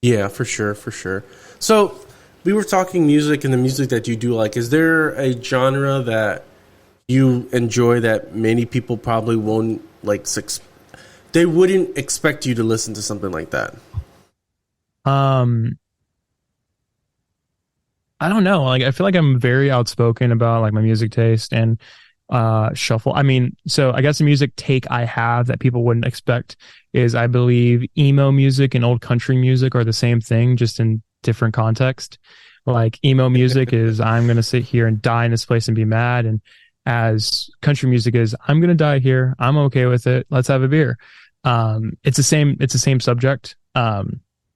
Yeah, for sure, for sure. So we were talking music and the music that you do like. Is there a genre that you enjoy that many people probably won't like? They wouldn't expect you to listen to something like that. I don't know. Like, I feel like I'm very outspoken about like my music taste and shuffle. I mean, so I guess the music take I have that people wouldn't expect is, I believe, emo music and old country music are the same thing, just in different context. Like, emo music is, I'm going to sit here and die in this place and be mad. And as country music is, I'm going to die here. I'm okay with it. Let's have a beer. It's the same subject.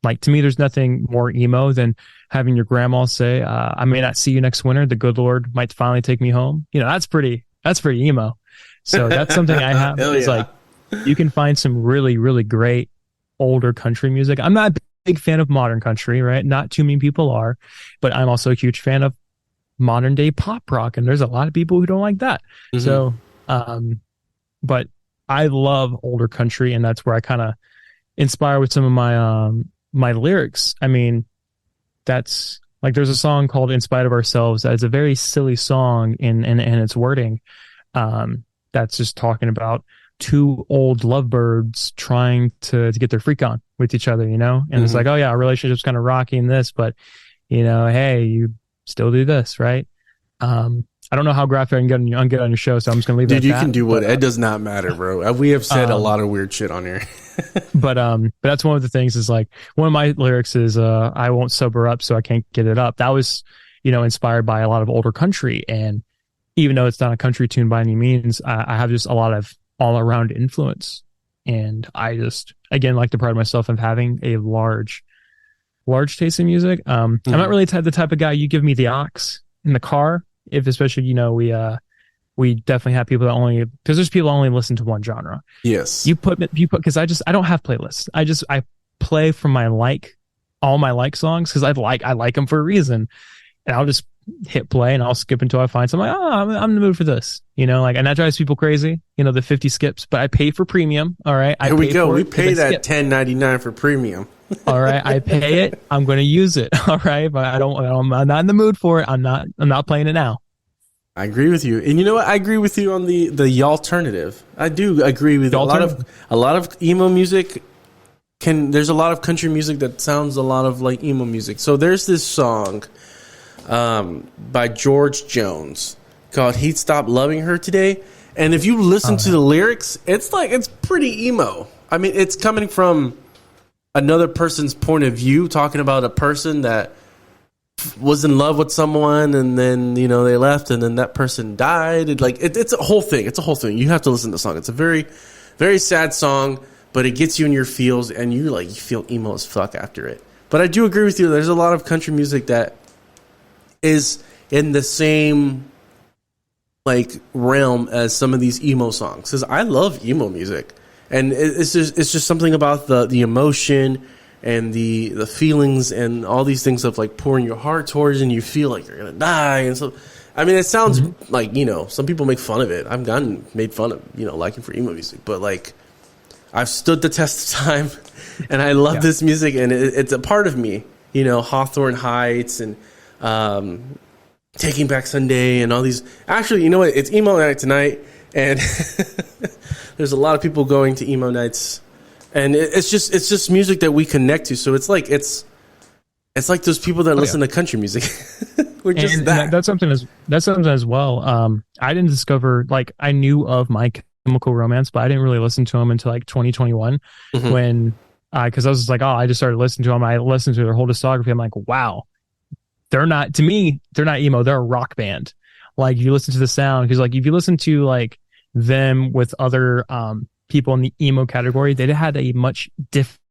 Like, to me, there's nothing more emo than having your grandma say, I may not see you next winter. The good Lord might finally take me home. You know, that's pretty emo. So that's something I have. It's like, you can find some really, really great older country music. I'm not a big fan of modern country, right? Not too many people are, but I'm also a huge fan of modern day pop rock. And there's a lot of people who don't like that. Mm-hmm. So, but I love older country, and that's where I kind of inspire with some of my, my lyrics. I mean, that's like, there's a song called In Spite of Ourselves that is a very silly song in its wording. That's just talking about two old lovebirds trying to get their freak on with each other, you know? And it's like, oh yeah, our relationship's kind of rocky in this, but you know, hey, you still do this, right? I don't know how graphic I can get on your show, so I'm just gonna leave it at that. Dude, you can do what, it does not matter, bro. We have said a lot of weird shit on here. but that's one of the things, is like, one of my lyrics is, I won't sober up so I can't get it up. That was, you know, inspired by a lot of older country. And even though it's not a country tune by any means, I have just a lot of all around influence. And I just, again, like to pride myself of having a large taste in music. I'm not really the type of guy, you give me the aux in the car, if especially, you know, we definitely have people that only, because there's people that only listen to one genre. Yes. You put, because I don't have playlists. I play from all my songs, because I like them for a reason. And I'll just hit play and I'll skip until I find something like, oh, I'm in the mood for this, you know, like, and that drives people crazy, you know, the 50 skips, but I pay for premium. All right. Here we go. We pay that $10.99 for premium. All right. I pay it. I'm going to use it. All right. But I'm not in the mood for it. I'm not playing it now. I agree with you. And you know what? I agree with you on the alternative. I do agree with a lot of emo music. There's a lot of country music that sounds a lot of like emo music. So there's this song by George Jones called He'd Stop Loving Her Today. And if you listen to the lyrics, it's pretty emo. I mean, it's coming from another person's point of view, talking about a person that was in love with someone, and then, you know, they left, and then that person died. It's a whole thing. It's a whole thing. You have to listen to the song. It's a very, very sad song, but it gets you in your feels, and you feel emo as fuck after it. But I do agree with you. There's a lot of country music that is in the same realm as some of these emo songs, because I love emo music, and it's just something about the emotion and the feelings and all these things of like pouring your heart towards, and you feel like you're gonna die. And so, I mean, it sounds like, you know, some people make fun of it. I've gotten made fun of, you know, liking for emo music, but like, I've stood the test of time, and I love this music, and it's a part of me. You know, Hawthorne Heights and Taking Back Sunday and all these. Actually, you know what? It's emo night tonight, and there's a lot of people going to emo nights. And it's just music that we connect to. So it's like those people that listen to country music. We're just that. That's something as well. I didn't discover, like, I knew of My Chemical Romance, but I didn't really listen to them until like 2021 when because I was just like, oh, I just started listening to them. I listened to their whole discography. I'm like, wow, they're not emo. They're a rock band. Like, you listen to the sound, because like if you listen to like them with other people in the emo category, they had a much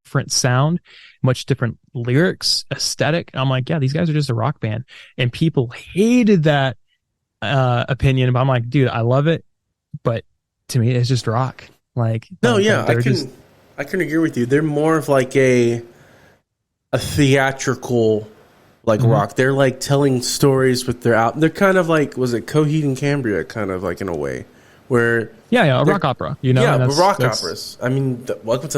different sound, much different lyrics, aesthetic. I'm like, yeah, these guys are just a rock band. And people hated that opinion, but I'm like, dude, I love it, but to me, it's just rock. Like, no, yeah, I can agree with you. They're more of like a theatrical like rock. They're like telling stories with their album. They're kind of like, was it Coheed and Cambria, kind of like in a way, where a rock opera, you know? Yeah, rock operas. I mean, Welcome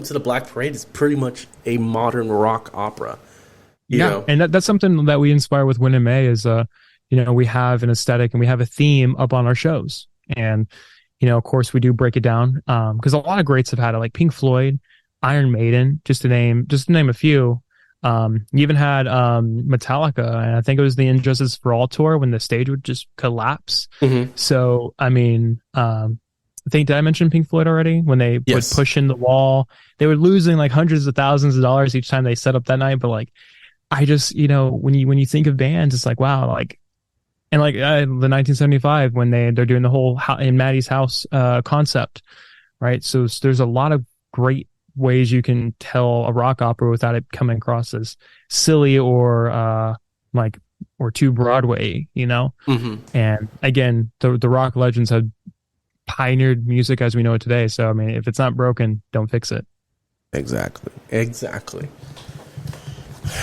to the Black Parade is pretty much a modern rock opera. You know? And that's something that we inspire with Win and May is, we have an aesthetic and we have a theme up on our shows. And, of course, we do break it down because a lot of greats have had it, like Pink Floyd, Iron Maiden, just to name a few. You even had Metallica, and I think it was the Injustice for All tour when the stage would just collapse. So, I mean, I think, did I mention Pink Floyd already? When they would push in the wall, they were losing like hundreds of thousands of dollars each time they set up that night. But like, I just, when you think of bands, it's like, wow, like, and like the 1975 when they're doing the whole in Maddie's house concept, right? So there's a lot of great ways you can tell a rock opera without it coming across as silly or too Broadway, And again, the rock legends have pioneered music as we know it today. So I mean, if it's not broken, don't fix it. Exactly.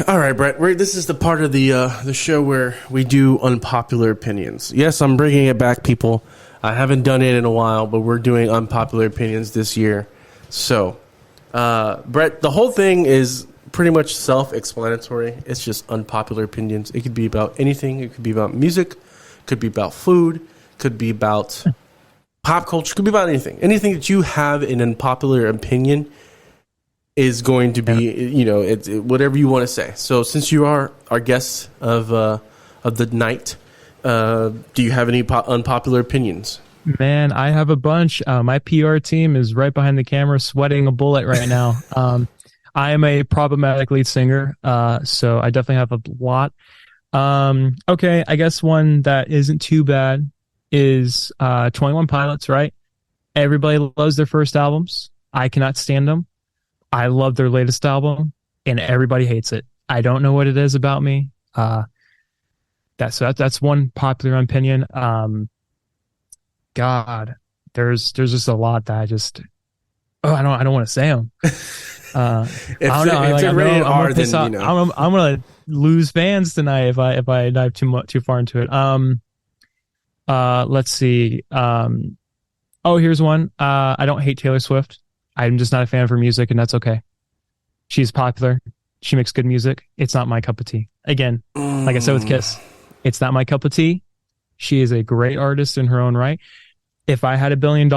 All right, Brett. This is the part of the show where we do unpopular opinions. Yes, I'm bringing it back, people. I haven't done it in a while, but we're doing unpopular opinions this year. So, Brett, the whole thing is pretty much self-explanatory. It's just unpopular opinions. It could be about anything. It could be about music. Could be about food. Could be about pop culture. Could be about anything. Anything that you have an unpopular opinion is going to be, it's whatever you want to say. So, since you are our guest of the night, do you have any unpopular opinions? Man, I have a bunch. My PR team is right behind the camera sweating a bullet right now. I am a problematic lead singer, so I definitely have a lot. Okay, I guess one that isn't too bad is 21 Pilots, right? Everybody loves their first albums. I cannot stand them. I love their latest album, and everybody hates it. I don't know what it is about me. That's one popular opinion. God, there's just a lot that I just I don't want to say them. I don't know. I'm gonna lose fans tonight if I dive too far into it. Let's see. Here's one. I don't hate Taylor Swift. I'm just not a fan of her music, and that's okay. She's popular. She makes good music. It's not my cup of tea. Again, like I said with Kiss, it's not my cup of tea. She is a great artist in her own right. If I had $1 billion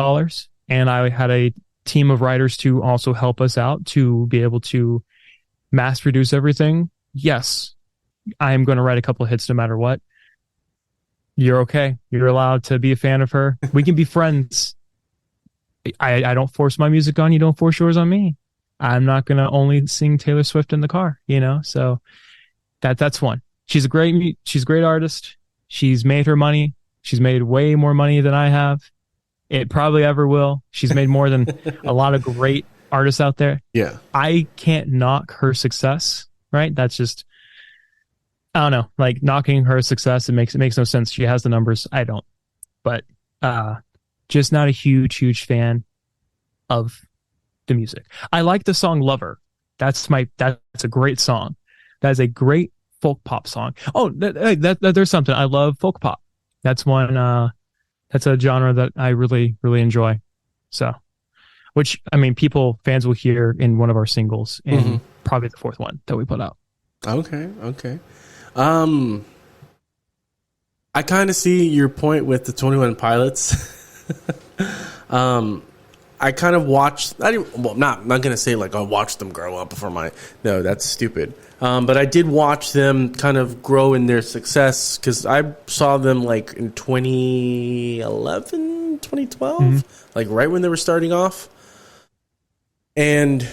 and I had a team of writers to also help us out to be able to mass produce everything, yes, I am going to write a couple of hits no matter what. You're okay. You're allowed to be a fan of her. We can be friends. I don't force my music on you. Don't force yours on me. I'm not going to only sing Taylor Swift in the car, So that's one. She's a great artist. She's made her money. She's made way more money than I have. It probably ever will. She's made more than a lot of great artists out there. Yeah. I can't knock her success, right? That's just, I don't know, like knocking her success. It makes no sense. She has the numbers. I don't. But just not a huge fan of the music. I like the song Lover. That's a great song. That is a great folk pop song. Oh, there's something. I love folk pop. That's one. That's a genre that I really, really enjoy. So, which I mean, fans will hear in one of our singles, and probably the fourth one that we put out. Okay. I kind of see your point with the 21 Pilots. I kind of watched. Not gonna say like I watched them grow up before my. No, that's stupid. But I did watch them kind of grow in their success because I saw them like in 2011, 2012, like right when they were starting off. And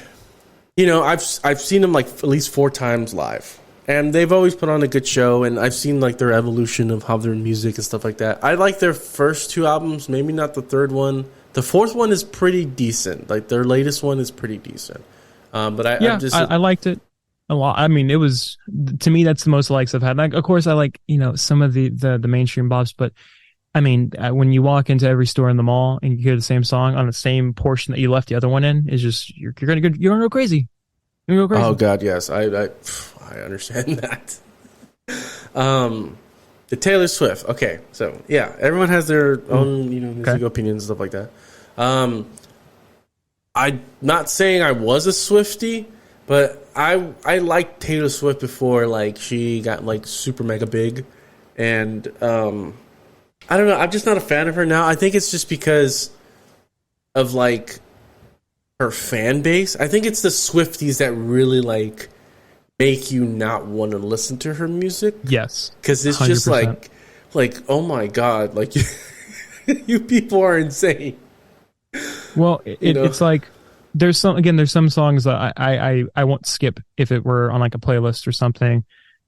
I've seen them like at least 4 times live, and they've always put on a good show. And I've seen like their evolution of how their music and stuff like that. I like their first 2 albums, maybe not the third one. The fourth one is pretty decent. Like their latest one is pretty decent. But Yeah, I liked it a lot. I mean, it was, to me, that's the most likes I've had. Like, of course, I like, some of the mainstream bops, but I mean, when you walk into every store in the mall and you hear the same song on the same portion that you left the other one in, is just, you're gonna go crazy. You're gonna go crazy. Oh God, yes, I understand that. The Taylor Swift. Okay, so yeah, everyone has their own, music opinions, stuff like that. I'm not saying I was a Swiftie, but I liked Taylor Swift before like she got like super mega big, and I don't know. I'm just not a fan of her now. I think it's just because of like her fan base. I think it's the Swifties that really like make you not want to listen to her music. Yes, because it's 100%. Just like oh my God, like you people are insane. Well, it's like there's some songs that I won't skip if it were on like a playlist or something,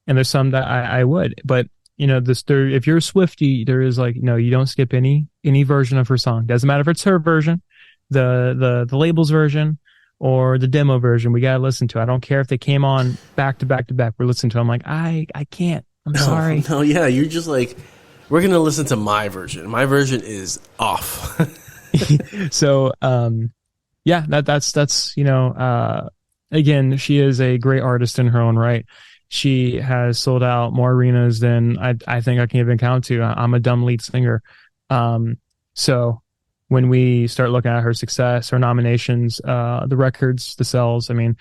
and there's some that I would. But if you're a Swiftie, there is like you don't skip any version of her song. Doesn't matter if it's her version, the label's version, or the demo version. We gotta listen to. I don't care if they came on back to back to back. We're listening to. I'm like I can't. I'm sorry. No, yeah, you're just like we're gonna listen to my version. My version is off. So, yeah, that's again, she is a great artist in her own right. She has sold out more arenas than I think I can even count to. I'm a dumb lead singer. So when we start looking at her success, her nominations, the records, the sales, I mean,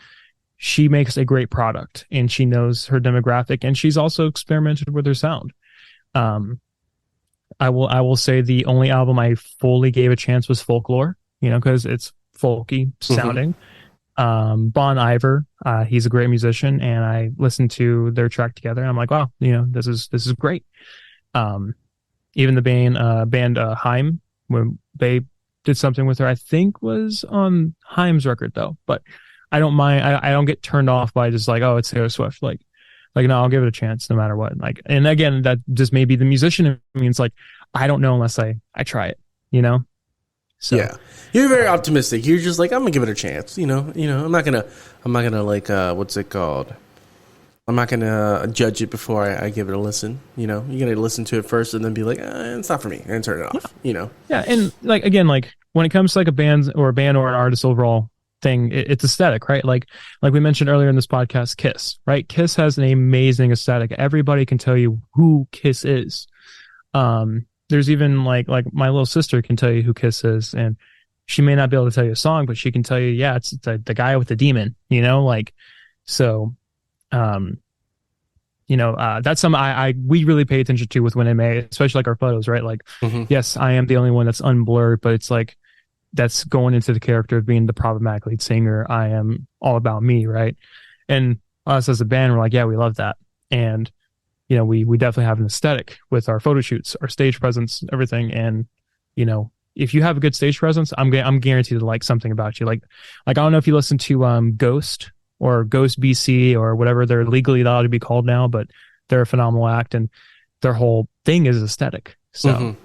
she makes a great product and she knows her demographic, and she's also experimented with her sound. I will say the only album I fully gave a chance was Folklore, because it's folky sounding. Bon Iver, he's a great musician, and I listened to their track together. And I'm like, wow, this is great. Even the band Haim, when they did something with her, I think was on Haim's record though. But I don't mind. I don't get turned off by just like, oh, it's Taylor Swift. Like no, I'll give it a chance no matter what. Like, and again, that just may be the musician in me. It's like, I don't know unless I try it, So yeah, you're very optimistic. You're just like, I'm gonna give it a chance. I'm not gonna like, what's it called? I'm not gonna judge it before I give it a listen. You gotta listen to it first and then be like, it's not for me, and turn it off. Yeah, and like again, like when it comes to like a band or an artist overall thing, it's aesthetic, right? Like we mentioned earlier in this podcast, Kiss, right? Kiss has an amazing aesthetic. Everybody can tell you who Kiss is. There's even like my little sister can tell you who Kiss is, and she may not be able to tell you a song, but she can tell you, yeah, it's the guy with the demon, so, that's something we really pay attention to with When It May, especially like our photos, right? Like, yes, I am the only one that's unblurred, but it's like, that's going into the character of being the problematic lead singer. I am all about me, right? And us as a band, we're like, yeah, we love that. And, we definitely have an aesthetic with our photo shoots, our stage presence, everything. And, if you have a good stage presence, I'm guaranteed to like something about you. Like I don't know if you listen to Ghost or Ghost BC or whatever they're legally allowed to be called now, but they're a phenomenal act, and their whole thing is aesthetic. So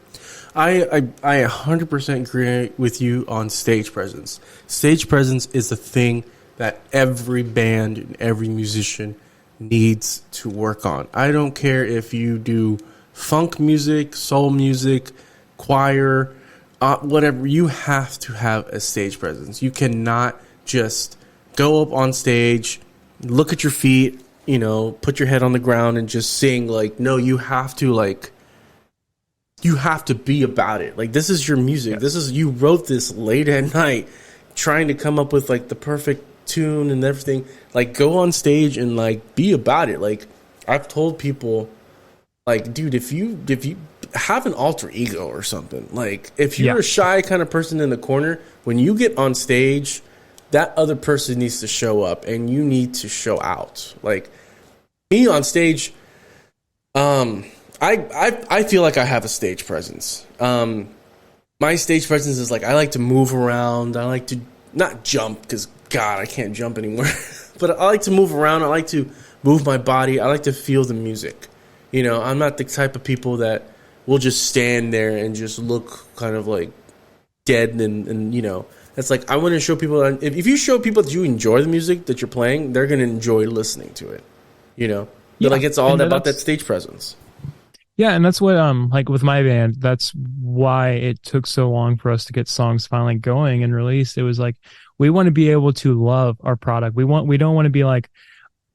I 100% agree with you on stage presence. Stage presence is the thing that every band and every musician needs to work on. I don't care if you do funk music, soul music, choir, whatever. You have to have a stage presence. You cannot just go up on stage, look at your feet, put your head on the ground and just sing. Like, no, you have to be about it. Like, this is your music. Yeah. You wrote this late at night trying to come up with like the perfect tune and everything. Like, go on stage and like be about it. Like, I've told people, like, dude, if you have an alter ego or something, like if you're a shy kind of person in the corner, when you get on stage, that other person needs to show up and you need to show out. Like, me on stage, I feel like I have a stage presence. My stage presence is like, I like to move around. I like to not jump because, God, I can't jump anymore. But I like to move around. I like to move my body. I like to feel the music. I'm not the type of people that will just stand there and just look kind of like dead and It's like, I want to show people, if you show people that you enjoy the music that you're playing, they're going to enjoy listening to it. You know? But like, it's all about that stage presence. Yeah, and that's what like with my band, that's why it took so long for us to get songs finally going and released. It was like, we want to be able to love our product. We don't want to be like,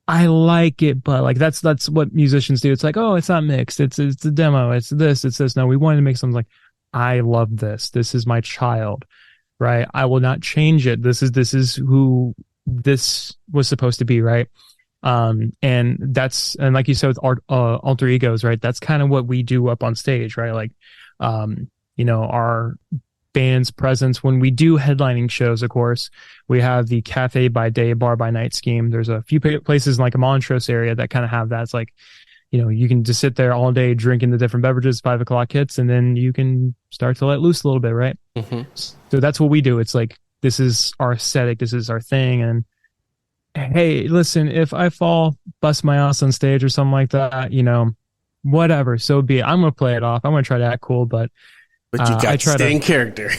I like it, but like that's what musicians do. It's like, oh, it's not mixed. It's a demo. It's this. No, we wanted to make something like, I love this. This is my child, right? I will not change it. This is who this was supposed to be, right? And like you said with alter egos, right? That's kind of what we do up on stage, right? Like, our band's presence when we do headlining shows. Of course, we have the cafe by day, bar by night scheme. There's a few places in like a Montrose area that kind of have that. It's like, you can just sit there all day drinking the different beverages, 5 o'clock hits, and then you can start to let loose a little bit, right? Mm-hmm. So that's what we do. It's like, this is our aesthetic, this is our thing. And hey, listen, if I fall, bust my ass on stage or something like that, whatever, so be it. I'm going to play it off. I'm going to try to act cool, but you got to stay in character.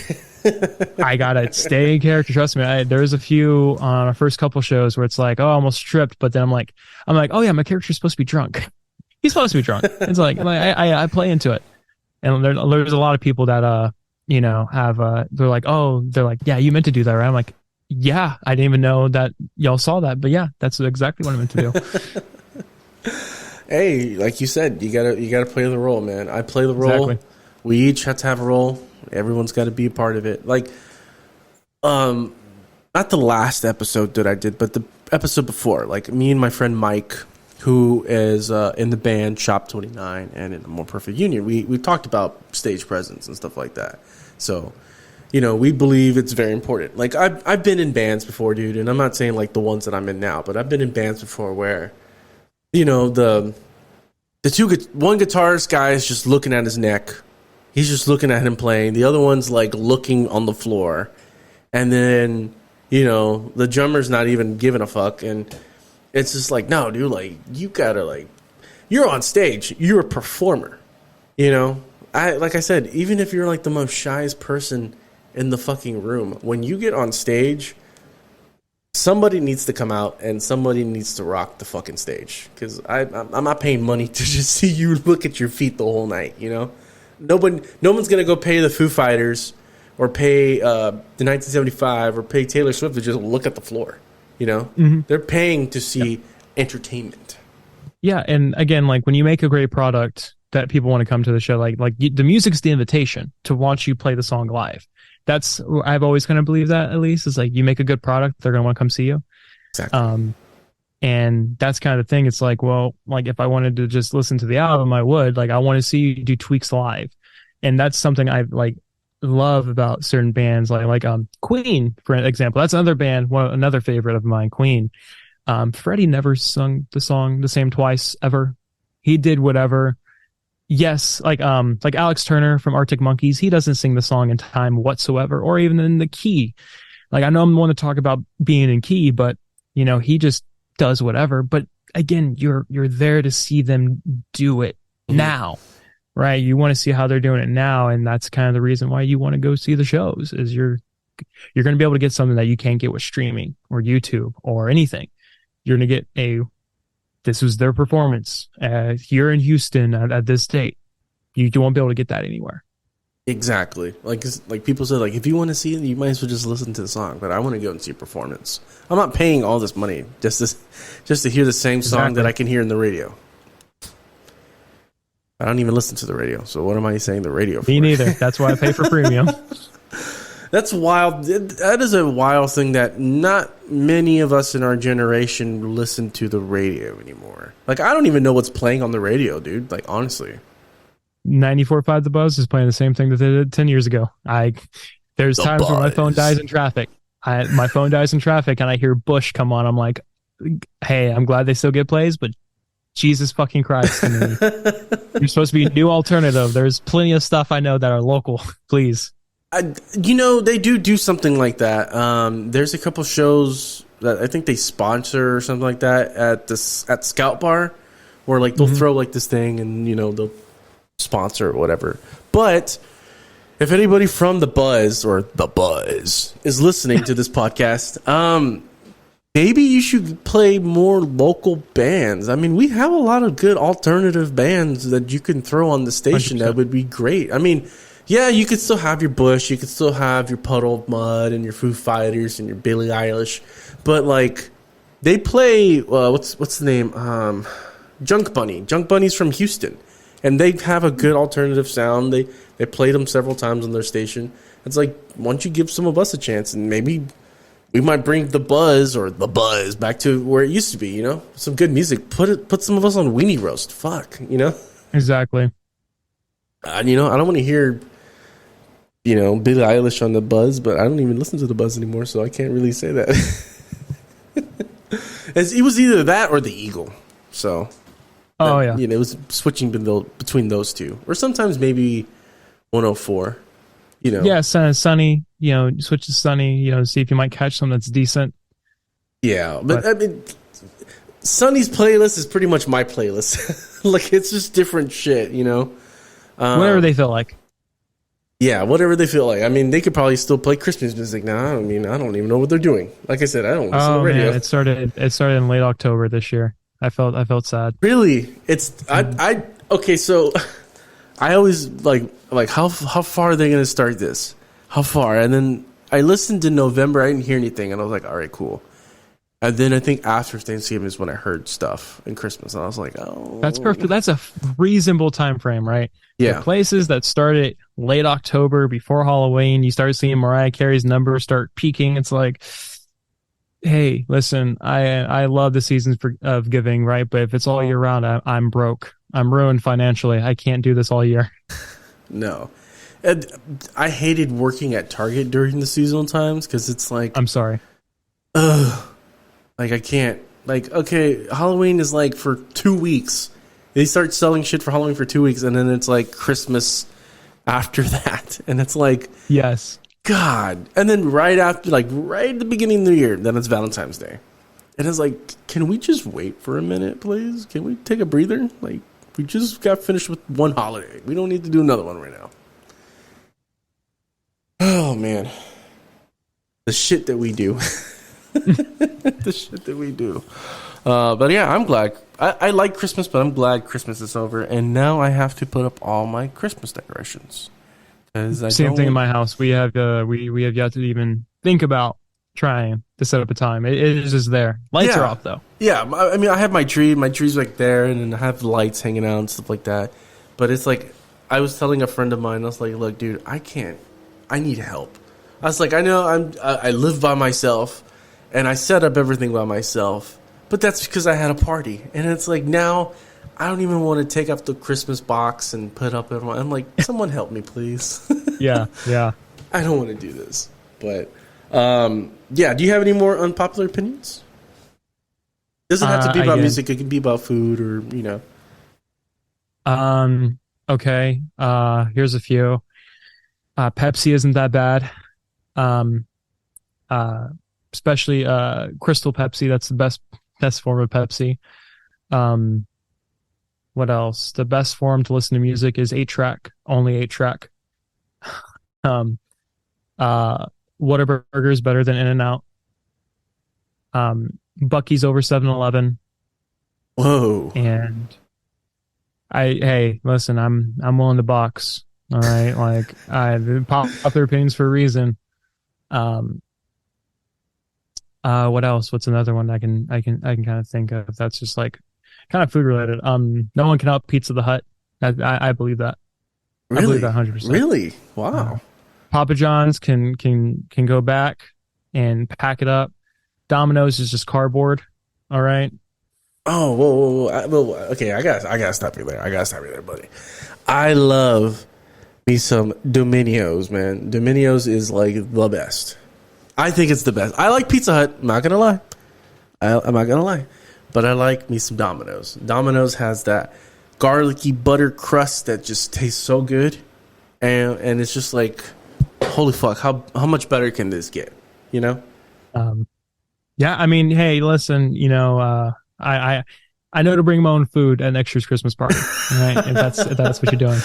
I got to stay in character. Trust me. There's a few on our first couple shows where it's like, oh, I almost tripped. But then I'm like, oh yeah, my character's supposed to be drunk. He's supposed to be drunk. It's like I play into it. And there's a lot of people that, they're like, yeah, you meant to do that, right? I'm like, yeah, I didn't even know that y'all saw that. But yeah, that's exactly what I meant to do. Hey, like you said, you gotta play the role, man. I play the role. Exactly. We each have to have a role. Everyone's got to be a part of it. Like, not the last episode that I did, but the episode before. Like, me and my friend Mike, who is in the band Shop 29 and in the More Perfect Union, we talked about stage presence and stuff like that. So, we believe it's very important. Like, I've been in bands before, dude, and I'm not saying like the ones that I'm in now, but I've been in bands before where, one guitarist guy is just looking at his neck. He's just looking at him playing. The other one's like looking on the floor. And then, the drummer's not even giving a fuck. And it's just like, no, dude, like, you gotta, like, you're on stage. You're a performer. Like I said, even if you're like the most shyest person in the fucking room, when you get on stage, somebody needs to come out and somebody needs to rock the fucking stage. Because I'm not paying money to just see you look at your feet the whole night, No one's gonna go pay the Foo Fighters or pay the 1975 or pay Taylor Swift to just look at the floor. Mm-hmm. They're paying to see entertainment. Yeah, and again, like when you make a great product that people want to come to the show, like the music's the invitation to watch you play the song live. I've always kind of believed that. At least it's like, you make a good product, they're gonna want to come see you. Exactly. And that's kind of the thing. It's like, well, like if I wanted to just listen to the album, I would. Like, I want to see you do tweaks live. And that's something I like love about certain bands, like Queen, for example. That's another band, another favorite of mine, Queen. Freddie never sung the song the same twice ever. He did whatever. Yes, like Alex Turner from Arctic Monkeys, he doesn't sing the song in time whatsoever, or even in the key. Like, I know I'm the one to talk about being in key, but he just does whatever. But again, you're there to see them do it now, right? You want to see how they're doing it now, and that's kind of the reason why you want to go see the shows. Is you're going to be able to get something that you can't get with streaming or YouTube or anything. You're going to get this was their performance here in Houston at this date. You won't be able to get that anywhere. Exactly. Like people said, like, if you want to see it, you might as well just listen to the song. But I want to go and see a performance. I'm not paying all this money just to hear the same song that I can hear in the radio. I don't even listen to the radio. So what am I saying the radio for? Me neither. That's why I pay for premium. That's wild. That is a wild thing that not many of us in our generation listen to the radio anymore. Like, I don't even know what's playing on the radio, dude. Like, honestly. 94.5 The Buzz is playing the same thing that they did 10 years ago. There's times when my phone dies in traffic. My phone dies in traffic and I hear Bush come on. I'm like, hey, I'm glad they still get plays, but Jesus fucking Christ. You're supposed to be a new alternative. There's plenty of stuff I know that are local. Please. They do something like that. There's a couple shows that I think they sponsor or something like that at Scout Bar, where like they'll throw like this thing and they'll sponsor or whatever. But if anybody from the Buzz is listening to this podcast, maybe you should play more local bands. I mean, we have a lot of good alternative bands that you can throw on the station 100%. that would be great. I mean, yeah, you could still have your Bush, you could still have your Puddle of Mud and your Foo Fighters and your Billie Eilish, but like they play what's the name? Junk Bunny. Junk Bunny's from Houston, and they have a good alternative sound. They played them several times on their station. It's like, why don't you give some of us a chance, and maybe we might bring the buzz back to where it used to be, you know? Some good music. Put some of us on Weenie Roast. Fuck, you know? Exactly. And, you know, I don't want to hear, you know, Billie Eilish on the Buzz, but I don't even listen to the Buzz anymore, so I can't really say that. It was either that or the Eagle. So, Yeah. You know, it was switching between those two. Or sometimes maybe 104, you know. Yeah, Sunny, you know, switch to Sunny, you know, see if you might catch something that's decent. Yeah, but I mean, Sunny's playlist is pretty much my playlist. Like, it's just different shit, you know. Whatever they feel like. Yeah, whatever they feel like. I mean, they could probably still play Christmas music now. I mean, I don't even know what they're doing. Like I said, I don't listen to radio. Man, it started in late October this year. I felt sad. Really? Okay, so I always like how far are they going to start this? How far? And then I listened to November. I didn't hear anything, and I was like, all right, cool. And then I think after Thanksgiving is when I heard stuff and Christmas, and I was like, oh, That's perfect. That's a reasonable time frame, right? Yeah. The places that started late October before Halloween, you start seeing Mariah Carey's numbers start peaking. It's like, hey, listen, I love the seasons of giving, right? But if it's all year round, I'm broke. I'm ruined financially. I can't do this all year. No. And I hated working at Target during the seasonal times because it's like, I'm sorry. ugh. Like, I can't. Like, okay, Halloween is like for 2 weeks. They start selling shit for Halloween for 2 weeks, and then it's like Christmas after that. And it's like, Yes. God. And then right after, like, right at the beginning of the year, then it's Valentine's Day. And it's like, can we just wait for a minute, please? Can we take a breather? Like, we just got finished with one holiday. We don't need to do another one right now. Oh, man. The shit that we do. The shit that we do. But yeah, I'm glad. I like Christmas, but I'm glad Christmas is over. And now I have to put up all my Christmas decorations. Same thing in my house. We have we have yet to even think about trying to set up a time. It is just there. Lights are off though. Yeah, I mean, I have my tree. My tree's like there, and then I have the lights hanging out and stuff like that. But it's like, I was telling a friend of mine, I was like, look, dude, I can't. I need help. I was like, I know I live by myself, and I set up everything by myself. But that's because I had a party. And it's like, now I don't even want to take up the Christmas box and put up everyone. I'm like, someone help me, please. Yeah. I don't want to do this. But, yeah, do you have any more unpopular opinions? Doesn't have to be about music. It can be about food or, you know. Okay. Here's a few. Pepsi isn't that bad. Especially Crystal Pepsi. That's the best form of Pepsi. What else? The best form to listen to music is 8-track, only 8-track. Whataburger is better than In-N-Out. Buc-ee's over 7-Eleven. Whoa. And hey, listen, I'm willing to box. All right, like popular opinions for a reason. What else? What's another one I can kind of think of that's just like kind of food related? No one can out Pizza the Hut. I believe that. Really? I believe that 100%. Really? Wow. Papa John's can go back and pack it up. Domino's is just cardboard. All right. Oh, whoa. Okay, I gotta stop you there, buddy. I love me some Domino's, man. Domino's is like the best. I think it's the best. I like Pizza Hut. I'm not gonna lie. I'm not gonna lie, but I like me some Domino's. Domino's has that garlicky butter crust that just tastes so good, and it's just like, holy fuck, how much better can this get? You know? Yeah. I mean, hey, listen. You know, I know to bring my own food at next year's Christmas party. Right? if that's what you're doing.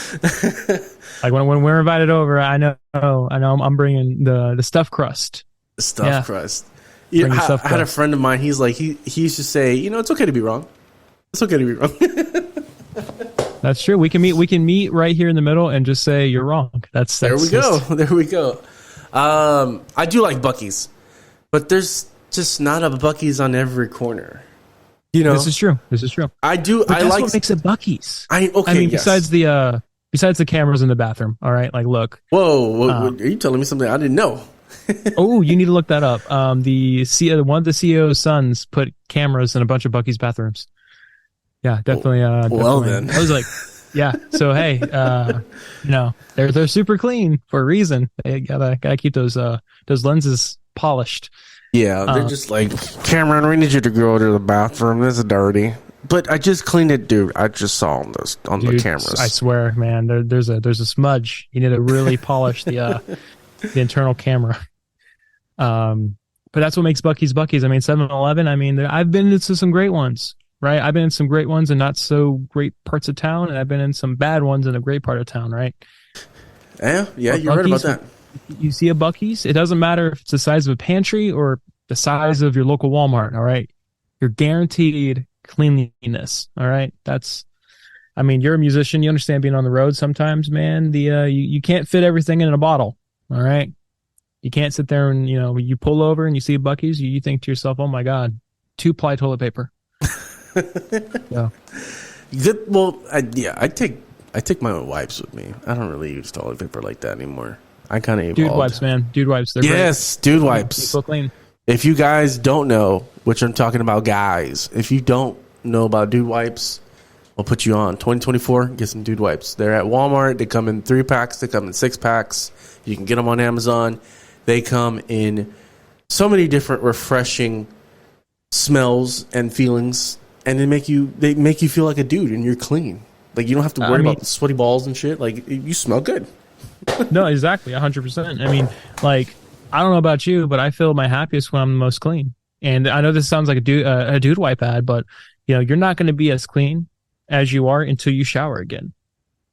Like when we're invited over, I know I'm bringing the stuffed crust. Stuffed crust. Yeah, I had a friend of mine. He's like he used to say, it's okay to be wrong. It's okay to be wrong. That's true. We can meet right here in the middle and just say you're wrong. There we go. I do like Buc-ee's, but there's just not a Buc-ee's on every corner. This is true. I do. But that's what makes it Buc-ee's. Besides the cameras in the bathroom. All right, like look. Whoa, are you telling me something I didn't know? Oh, you need to look that up. One of the CEO's sons put cameras in a bunch of Buc-ee's bathrooms. Yeah, definitely. Well, then I was like, yeah. So hey, they're super clean for a reason. They gotta keep those lenses polished. Yeah, they're just like, Cameron, we need you to go to the bathroom. This is dirty. But I just cleaned it, dude. I just saw on the cameras. I swear, man. There's a smudge. You need to really polish the internal camera. But that's what makes Buc-ee's Buc-ee's. I mean, 7-Eleven. I mean, I've been into some great ones, right? I've been in some great ones and not so great parts of town, and I've been in some bad ones in a great part of town, right? Yeah, you're right about that. You see a Buc-ee's, it doesn't matter if it's the size of a pantry or the size of your local Walmart. All right, you're guaranteed cleanliness. All right, you're a musician. You understand being on the road sometimes, man. You can't fit everything in a bottle. All right. You can't sit there and, you pull over and you see a Buc-ee's, you think to yourself, oh my God, 2-ply toilet paper. Yeah. Good. Well, I take my own wipes with me. I don't really use toilet paper like that anymore. I kind of evolved. Dude wipes, man. Dude wipes. They're great. Dude wipes. Keep clean. If you guys don't know, which I'm talking about, guys, if you don't know about dude wipes, we'll put you on 2024. Get some dude wipes. They're at Walmart. They come in 3-packs. They come in 6-packs. You can get them on Amazon. They come in so many different refreshing smells and feelings, and they make you feel like a dude, and you're clean. Like you don't have to worry about the sweaty balls and shit. Like you smell good. No, exactly, 100%. I mean, like I don't know about you, but I feel my happiest when I'm the most clean. And I know this sounds like a dude wipe ad, but you're not going to be as clean as you are until you shower again.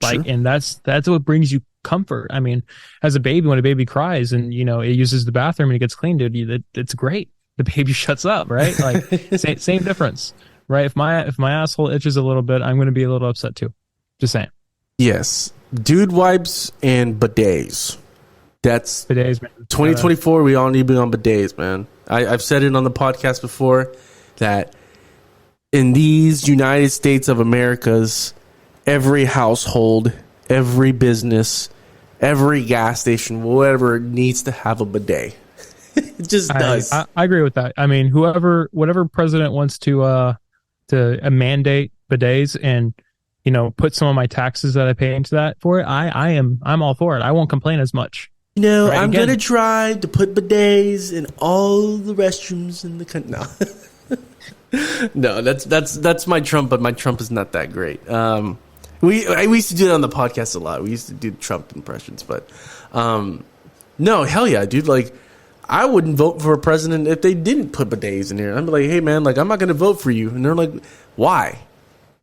Like, sure. And that's what brings you comfort. I mean, as a baby, when a baby cries and it uses the bathroom and it gets cleaned, dude, it's great. The baby shuts up, right? Like same difference, right? If my asshole itches a little bit, I'm going to be a little upset too. Just saying. Yes, dude wipes and bidets. That's bidets, man. 2024. We all need to be on bidets, man. I've said it on the podcast before that in these United States of America's, every household, every business, every gas station, whatever, needs to have a bidet. It just does. I agree with that. I mean, whatever president wants to mandate bidets and put some of my taxes that I pay into that for it, I'm all for it. I won't complain as much. Right, I'm gonna try to put bidets in all the restrooms in the country. No, that's my Trump, but my Trump is not that great. We used to do it on the podcast a lot. We used to do Trump impressions, but no, hell yeah, dude. Like, I wouldn't vote for a president if they didn't put bidets in here. I'd be like, hey man, like I'm not gonna vote for you, and they're like, why?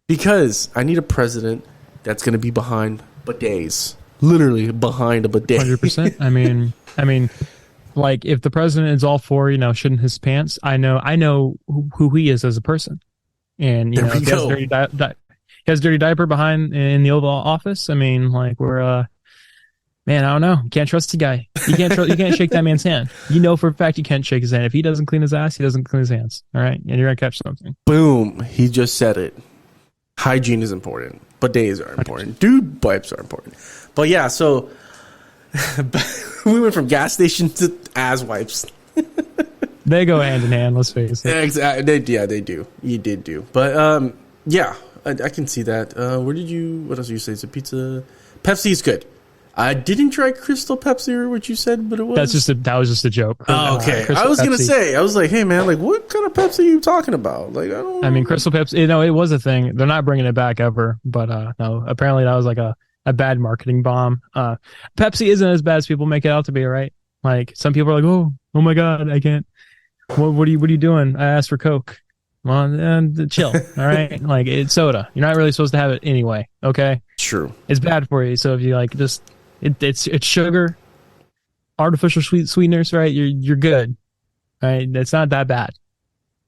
Because I need a president that's gonna be behind bidets, literally behind a bidet. 100%. I mean, like if the president is all for shitting his pants, I know who he is as a person, and he has dirty diaper behind in the Oval Office. I mean, like we're man, I don't know. You can't trust the guy. You can't shake that man's hand. For a fact you can't shake his hand. If he doesn't clean his ass, he doesn't clean his hands. All right, and you're gonna catch something. Boom! He just said it. Hygiene is important. Bidets are important. Dude wipes are important. But yeah, so we went from gas stations to ass wipes. They go hand in hand. Let's face it. Exactly. They do. You did do. But yeah, I can see that. What else did you say? It's a pizza. Pepsi is good. I didn't try Crystal Pepsi or what you said, but it was. That was just a joke. Oh, okay. I was going to say, I was like, hey man, like what kind of Pepsi are you talking about? Like, I mean, Crystal Pepsi, it was a thing. They're not bringing it back ever, but no, apparently that was like a bad marketing bomb. Pepsi isn't as bad as people make it out to be, right? Like some people are like, oh my God, I can't. What are you doing? I asked for Coke. Well, chill. All right. Like, it's soda. You're not really supposed to have it anyway. Okay. True. It's bad for you. So if you like just, it's sugar, artificial sweeteners, right? You're good. Right. It's not that bad.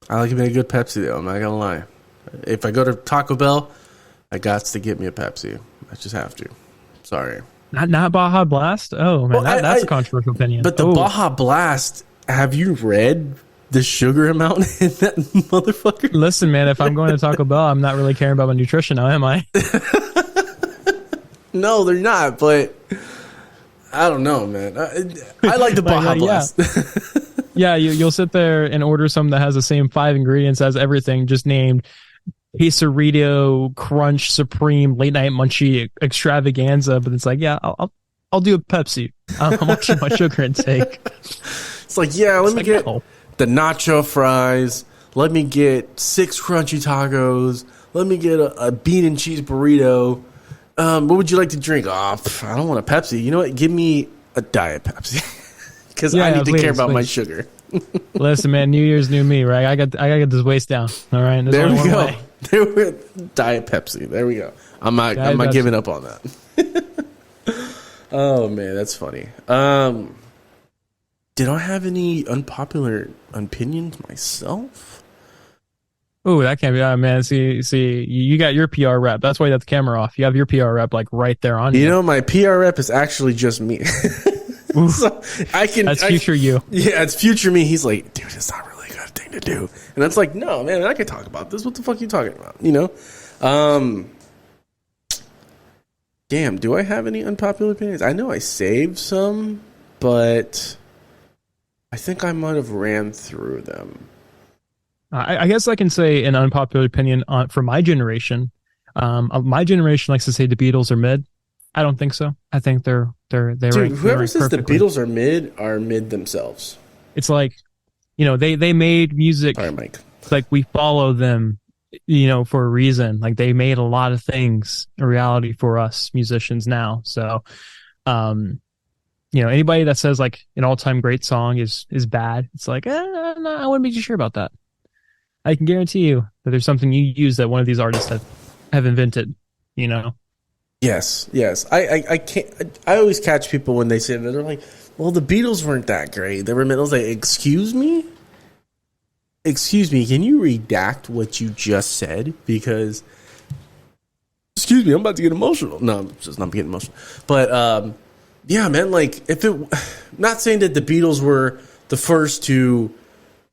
I like me a good Pepsi though. I'm not gonna lie. If I go to Taco Bell, I got to get me a Pepsi. I just have to. Sorry. Not Baja Blast. Oh man, Well, that's a controversial opinion. But the Baja Blast, have you read the sugar amount in that motherfucker? Listen, man, if I'm going to Taco Bell, I'm not really caring about my nutrition now, am I? No, they're not. But I don't know, man. I like the Baja Blast. Yeah, you'll sit there and order something that has the same 5 ingredients as everything, just named Quesarito Crunch Supreme Late Night Munchie Extravaganza. But it's like, yeah, I'll do a Pepsi. I'm watching my sugar intake. It's like, yeah, let me get the nacho fries. Let me get 6 crunchy tacos. Let me get a bean and cheese burrito. What would you like to drink? I don't want a Pepsi. You know what? Give me a Diet Pepsi. Because I need to care about my sugar. Listen, man, New Year's, new me, right? I got to get this waist down. All right, there we go. There we Diet Pepsi. There we go. I'm not giving up on that. Oh man, that's funny. Did I have any unpopular opinions myself? Oh, that can't be. Man, see, you got your PR rep. That's why you have the camera off. You have your PR rep like right there on you. You know, my PR rep is actually just me. So that's future you. Yeah, it's future me. He's like, dude, it's not really a good thing to do. And that's like, no, man, I can talk about this. What the fuck are you talking about? You know? Damn, do I have any unpopular opinions? I know I saved some, but I think I might have ran through them. I guess I can say an unpopular opinion for my generation. My generation likes to say the Beatles are mid. I don't think so. I think they're dude, whoever says perfectly. The Beatles are mid themselves. It's like, you know, they made music. All right, Mike. Like we follow them, you know, for a reason. Like they made a lot of things a reality for us musicians now. So, you know, anybody that says like an all-time great song is bad, it's like, no, I wouldn't be too sure about that. I can guarantee you that there's something you use that one of these artists have invented, you know? Yes. I can't. I always catch people when they say that. They're like, "Well, the Beatles weren't that great. They were." I was like, "Excuse me, can you redact what you just said? Because, excuse me, I'm about to get emotional. No, I'm just not getting emotional. But yeah, man. Like, not saying that the Beatles were the first to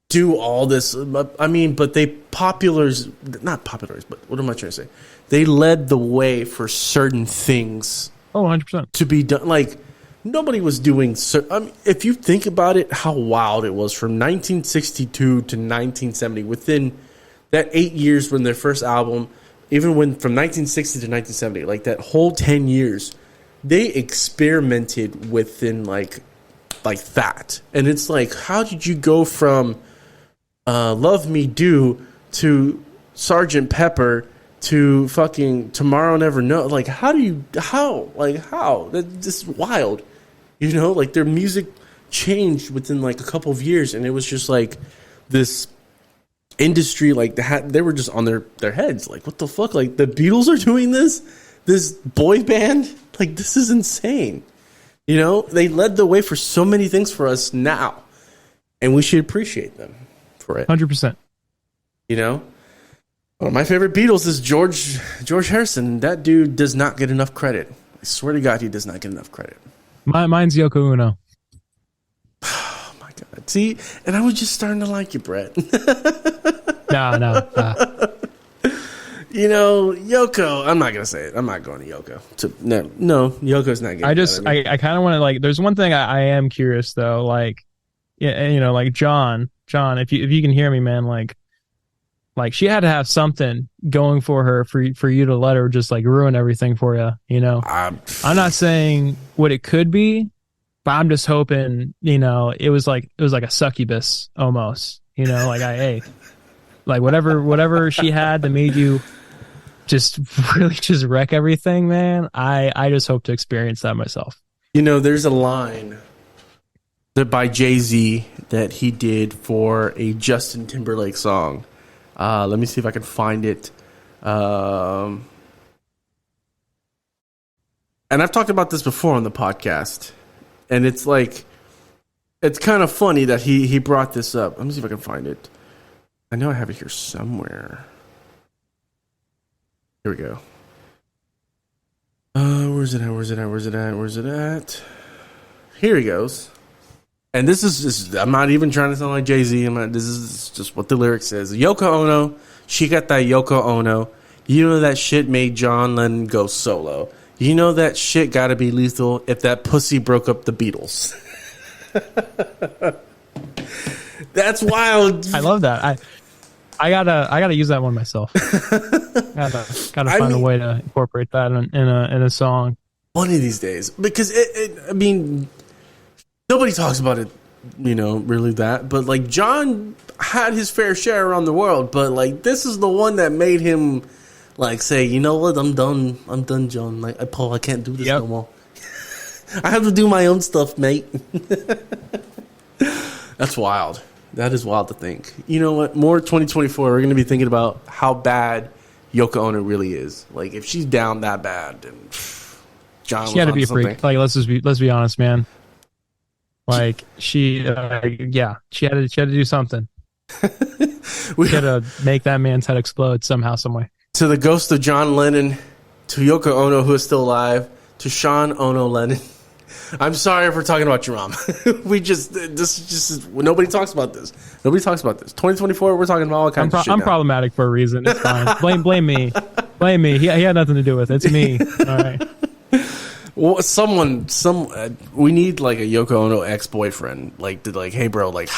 do all this. I mean, but not populars. But what am I trying to say? They led the way for certain things. 100%. To be done. Like, nobody was doing... I mean, if you think about it, how wild it was from 1962 to 1970. Within that 8 years when their first album, even when from 1960 to 1970, like that whole 10 years, they experimented within like that. And it's like, how did you go from Love Me Do to Sgt. Pepper to fucking Tomorrow Never Know? Like, how? That's just wild. You know, like their music changed within like a couple of years, and it was just like this industry, like they were just on their heads. Like, what the fuck? Like, the Beatles are doing this boy band? Like, this is insane. You know, they led the way for so many things for us now, and we should appreciate them for it. 100%. You know? One of my favorite Beatles is George Harrison. That dude does not get enough credit. I swear to God, he does not get enough credit. Mine's Yoko Ono. Oh my God! See, and I was just starting to like you, Brett. No. You know, Yoko. I'm not gonna say it. I'm not going to Yoko. No, Yoko's not getting. I kind of want to like. There's one thing I am curious though. Like, yeah, you know, like John. If you can hear me, man, like she had to have something going for her for you to let her just like ruin everything for you, you know. I'm not saying what it could be, but I'm just hoping, you know, it was like a succubus almost, you know, like like whatever she had that made you just really just wreck everything, man. I just hope to experience that myself. You know, there's a line that by Jay-Z that he did for a Justin Timberlake song. Let me see if I can find it. And I've talked about this before on the podcast, and it's like, it's kind of funny that he brought this up. Let me see if I can find it. I know I have it here somewhere. Here we go. Where's it at? Here he goes. And this is just, I'm not even trying to sound like Jay-Z. This is just what the lyric says. Yoko Ono, she got that Yoko Ono. You know that shit made John Lennon go solo. You know that shit gotta be lethal if that pussy broke up the Beatles. That's wild. I love that. I gotta use that one myself. gotta find a way to incorporate that in a song. One of these days, because I mean, nobody talks about it, really that. But like John had his fair share around the world, but like this is the one that made him like say, you know what, I'm done, John. Like Paul, I can't do this no more. I have to do my own stuff, mate. That's wild. That is wild to think. You know what? More 2024, we're going to be thinking about how bad Yoko Ono really is. Like, if she's down that bad, then John she had to be a freak. Like, let's be honest, man. Like, she had to do something. She had to make that man's head explode somehow, some way. To the ghost of John Lennon, to Yoko Ono, who is still alive, to Sean Ono Lennon. I'm sorry if we're talking about your mom. Nobody talks about this. 2024, we're talking about all kinds of shit. I'm problematic for a reason. It's fine. Blame me. Blame me. He had nothing to do with it. It's me. All right. Well, we need like a Yoko Ono ex-boyfriend, like to like, hey bro, like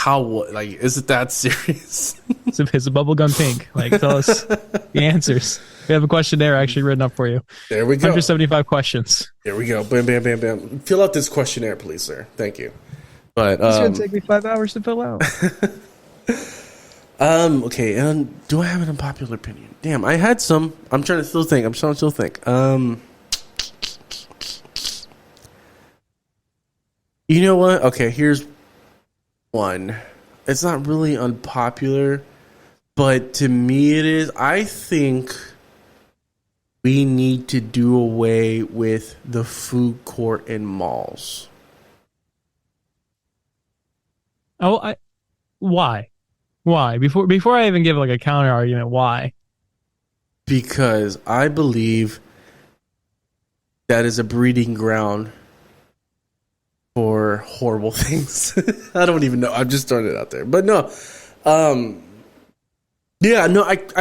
is it that serious? It's a bubblegum pink. Like, tell us the answers. We have a questionnaire actually written up for you. There we go. 175 questions. There we go. Bam, bam, bam, bam. Fill out this questionnaire, please, sir. Thank you. But it's gonna take me 5 hours to fill out. Okay. And do I have an unpopular opinion? Damn, I had some. I'm trying to still think. You know what? Okay, here's one. It's not really unpopular, but to me it is. I think we need to do away with the food court in malls. Oh, why? Why? Before I even give like a counter argument, why? Because I believe that is a breeding ground for horrible things. I don't even know. I'm just throwing it out there. But no. I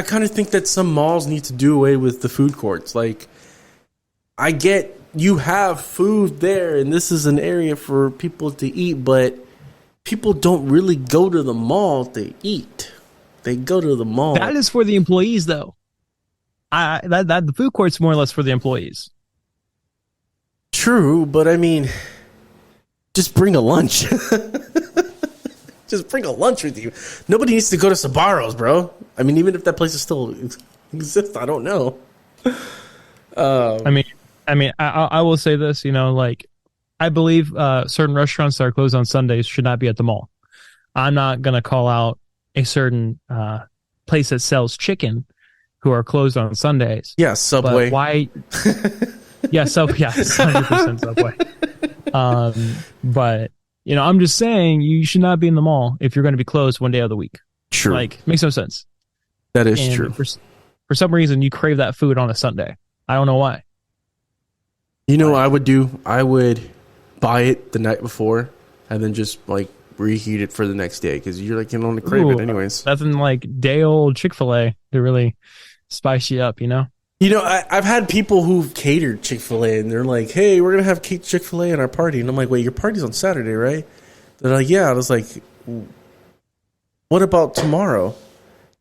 kind of think that some malls need to do away with the food courts. Like, I get you have food there and this is an area for people to eat, but people don't really go to the mall to eat. They go to the mall. That is for the employees, though. The food court's more or less for the employees. True, but I mean, just bring a lunch. Just bring a lunch with you. Nobody needs to go to Sbarro's, bro. I mean, even if that place is still exists, I don't know. I will say this, like, I believe certain restaurants that are closed on Sundays should not be at the mall. I'm not going to call out a certain place that sells chicken who are closed on Sundays. Yeah, Subway. But why? Yeah, 100% Subway. But I'm just saying you should not be in the mall if you're going to be closed one day of the week. True. Like, makes no sense. That is true. For some reason, you crave that food on a Sunday. I don't know why. You know what I would do? I would buy it the night before and then just like reheat it for the next day because you're like, only crave it anyways. Nothing like day old Chick-fil-A to really spice you up, I've had people who've catered Chick-fil-A and they're like, hey, we're going to have Chick-fil-A at our party. And I'm like, wait, your party's on Saturday, right? They're like, yeah. I was like, what about tomorrow?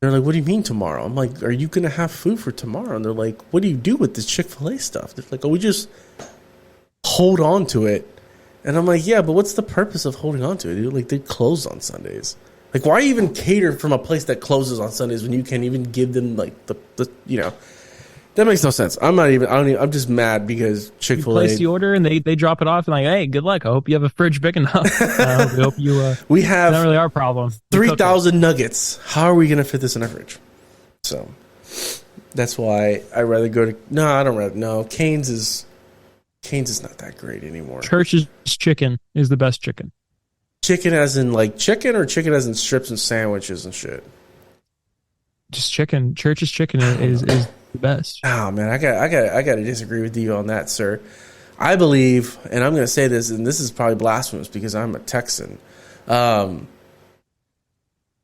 They're like, what do you mean tomorrow? I'm like, are you going to have food for tomorrow? And they're like, what do you do with this Chick-fil-A stuff? They're like, oh, we just hold on to it. And I'm like, yeah, but what's the purpose of holding on to it, dude? Like, they close on Sundays. Like, why even cater from a place that closes on Sundays when you can't even give them, like, the that makes no sense. I'm just mad because Chick-fil-A. You place the order and they drop it off and like, hey, good luck. I hope you have a fridge big enough. I hope you. We have. It's not really our problem. 3,000 nuggets. How are we going to fit this in our fridge? So that's why I rather go to. No, I don't rather. No, Cane's is not that great anymore. Church's chicken is the best chicken. Chicken as in like chicken, or chicken as in strips and sandwiches and shit. Just chicken. Church's chicken is the best. Oh man, I got to disagree with you on that, sir. I believe, and I'm going to say this, and this is probably blasphemous because I'm a Texan.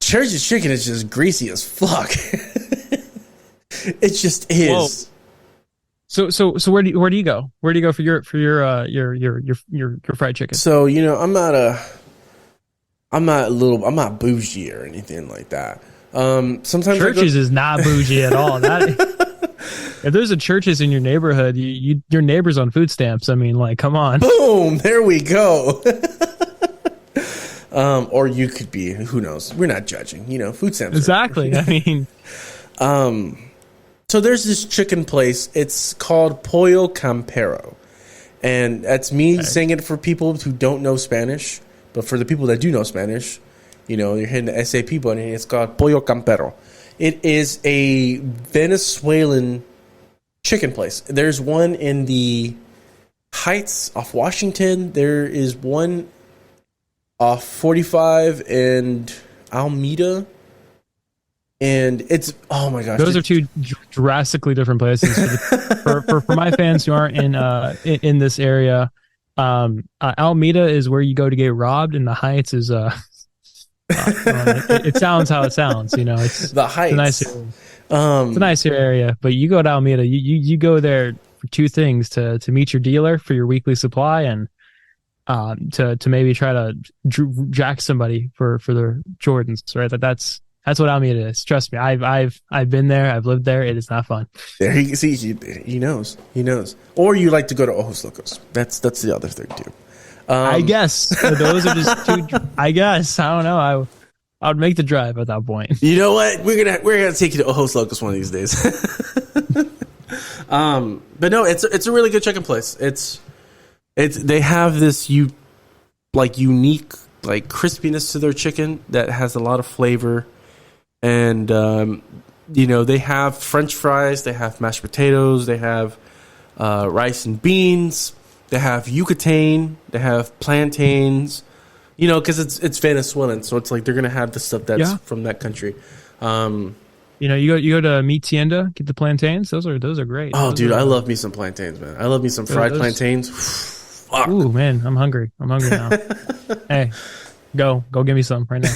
Church's chicken is just greasy as fuck. It just is. Whoa. So where do you go? Where do you go for your fried chicken? So I'm not bougie or anything like that. Sometimes Church's is not bougie at all. If there's a Church's in your neighborhood, your neighbor's on food stamps. I mean, like, come on. Boom, there we go. Or you could be, who knows? We're not judging, food stamps. Exactly. I mean, so there's this chicken place. It's called Pollo Campero. And that's me saying it for people who don't know Spanish. But for the people that do know Spanish, you're hitting the SAP button. And it's called Pollo Campero. It is a Venezuelan chicken place. There's one in the Heights off Washington. There is one off 45 and Alameda. And it's, oh my gosh. Those are two drastically different places. For my fans who aren't in this area, Alameda is where you go to get robbed, and the Heights is it sounds how it sounds. It's the Heights. It's a nicer area, but you go to Alameda, you go there for two things: to meet your dealer for your weekly supply, and to maybe try to jack somebody for their Jordans. Right? That's what Alameda is. Trust me, I've been there. I've lived there. It is not fun. There he knows. He knows. Or you like to go to Ojos Locos. That's the other thing too. I guess those are just two. I guess I don't know. I would make the drive at that point. You know what? We're gonna take you to Ojos Locos one of these days. But no, it's a really good chicken place. They have this unique like crispiness to their chicken that has a lot of flavor. And, they have French fries, they have mashed potatoes, they have rice and beans, they have yucatan, they have plantains, because it's Venezuelan. So it's like they're going to have the stuff that's from that country. You go to Mi Tienda, get the plantains. Those are great. Oh, dude, I love me some plantains, man. I love me some fried plantains. Fuck. Ooh, man, I'm hungry. I'm hungry now. Hey, go give me some right now.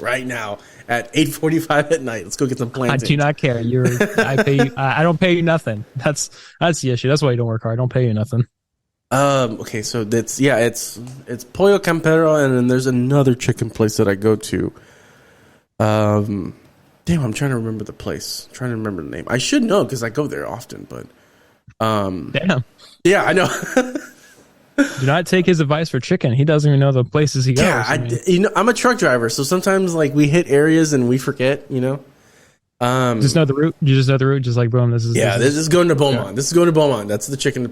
Right now at 8:45 at night. Let's go get some plantains. I do not care. I pay you. I don't pay you nothing. That's the issue. That's why you don't work hard. I don't pay you nothing. Okay, so it's Pollo Campero, and then there's another chicken place that I go to. Damn, I'm trying to remember the place. I'm trying to remember the name. I should know because I go there often, but damn. Yeah, I know. Do not take his advice for chicken. He doesn't even know the places he goes. Yeah, I'm a truck driver, so sometimes like we hit areas and we forget. Just know the route. You just know the route. Just like boom. This is going to Beaumont. Yeah. This is going to Beaumont. That's the chicken.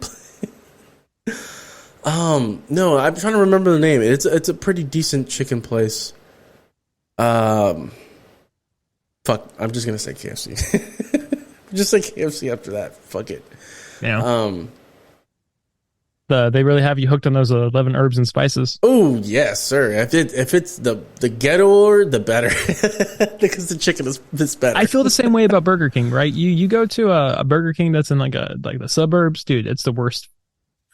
No, I'm trying to remember the name. It's a pretty decent chicken place. Fuck, I'm just gonna say KFC. Just say KFC after that. Fuck it. Yeah. They really have you hooked on those 11 herbs and spices. Oh yes, sir. If it's the ghetto, the better, because the chicken is better. I feel the same way about Burger King. Right? You go to a Burger King that's in like the suburbs, dude. It's the worst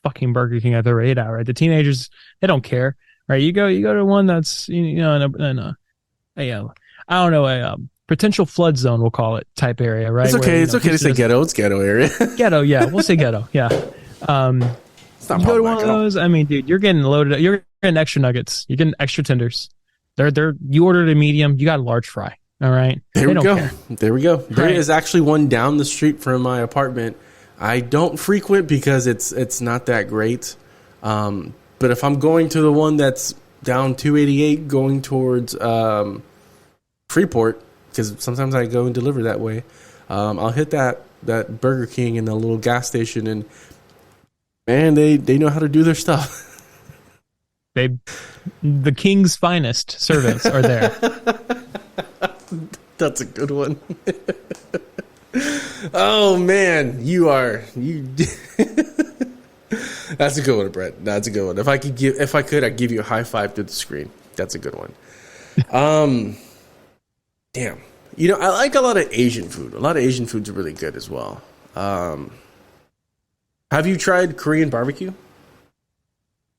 fucking Burger King I've ever ate at. Right? The teenagers, they don't care. Right? You go to one that's in a I don't know, a potential flood zone, we'll call it, type area. Right? It's okay. It's okay to say ghetto. It's ghetto area. Ghetto. Yeah, we'll say ghetto. Yeah. You go to one of those. I mean, dude, you're getting loaded. You're getting extra nuggets. You're getting extra tenders. You ordered a medium. You got a large fry. All right. There we go. There is actually one down the street from my apartment. I don't frequent because it's not that great. But if I'm going to the one that's down 288 going towards Freeport, because sometimes I go and deliver that way, I'll hit that Burger King in the little gas station, and man, they know how to do their stuff. The King's finest servants are there. That's a good one. Oh man, you. That's a good one, Brett. That's a good one. If I could, I'd give you a high five through the screen. That's a good one. Damn. You know, I like a lot of Asian food. A lot of Asian food's really good as well. Have you tried Korean barbecue?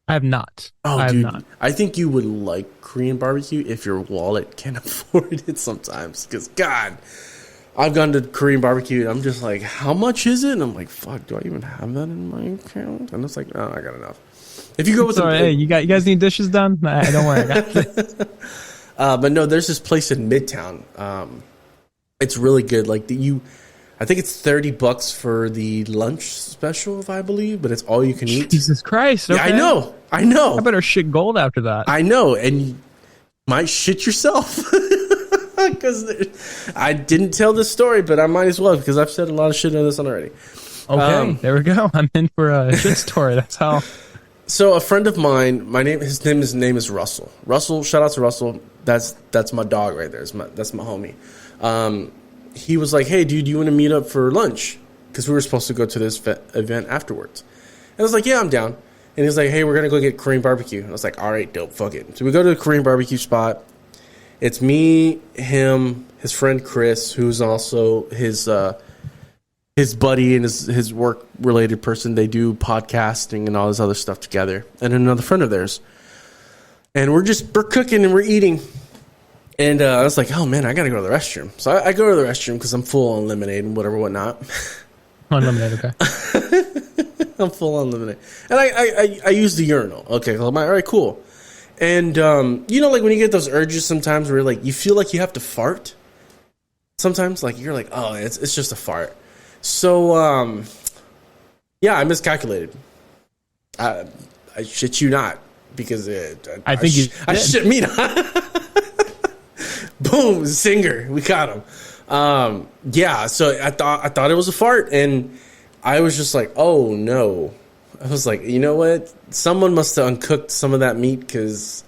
I have not. Oh, I dude, have not. I think you would like Korean barbecue if your wallet can afford it sometimes. Because, God, I've gone to Korean barbecue and I'm just like, how much is it? And I'm like, fuck, do I even have that in my account? And it's like, oh, I got enough. If you go with Hey, you guys need dishes done? Nah, don't worry, I got this. But no, there's this place in Midtown. It's really good. Like I think it's $30 for the lunch special, if I believe, but it's all you can eat. Jesus Christ! Okay. Yeah, I know. I better shit gold after that. I know, and you might shit yourself because I didn't tell this story, but I might as well because I've said a lot of shit on this one already. Okay, there we go. I'm in for a shit story. That's how. So a friend of mine, his name is Russell. Russell, shout out to Russell. That's my dog right there. That's my homie. He was like, hey, dude, do you want to meet up for lunch? Because we were supposed to go to this event afterwards. And I was like, yeah, I'm down. And he was like, hey, we're going to go get Korean barbecue. And I was like, all right, dope, fuck it. So we go to the Korean barbecue spot. It's me, him, his friend Chris, who's also his buddy and his work-related person. They do podcasting and all this other stuff together. And another friend of theirs. And we're cooking and we're eating. And I was like, oh, man, I got to go to the restroom. So I go to the restroom because I'm full on lemonade and whatnot. Unlimited, okay. I'm full on lemonade. And I use the urinal. Okay, well, I'm like, all right, cool. And, you know, like when you get those urges sometimes where like you feel like you have to fart. Sometimes, like, you're like, oh, it's just a fart. So, yeah, I miscalculated. I shit you not. Because I think you I shit me not. Boom, Singer, we got him. Yeah, so I thought it was a fart, and I was just like, oh no. I was like, you know what? Someone must have uncooked some of that meat because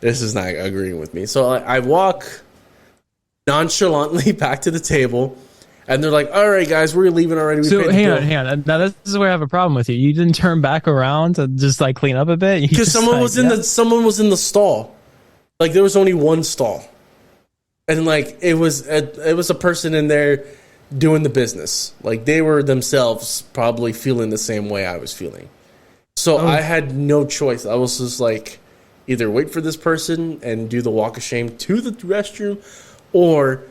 this is not agreeing with me. So I walk nonchalantly back to the table, and they're like, all right, guys, we're leaving already. So hang on. Now this is where I have a problem with you. You didn't turn back around to just like clean up a bit? Because someone was in the stall. Like there was only one stall. And like it was a person in there doing the business. Like they were themselves probably feeling the same way I was feeling. So I had no choice. I was just like either wait for this person and do the walk of shame to the restroom or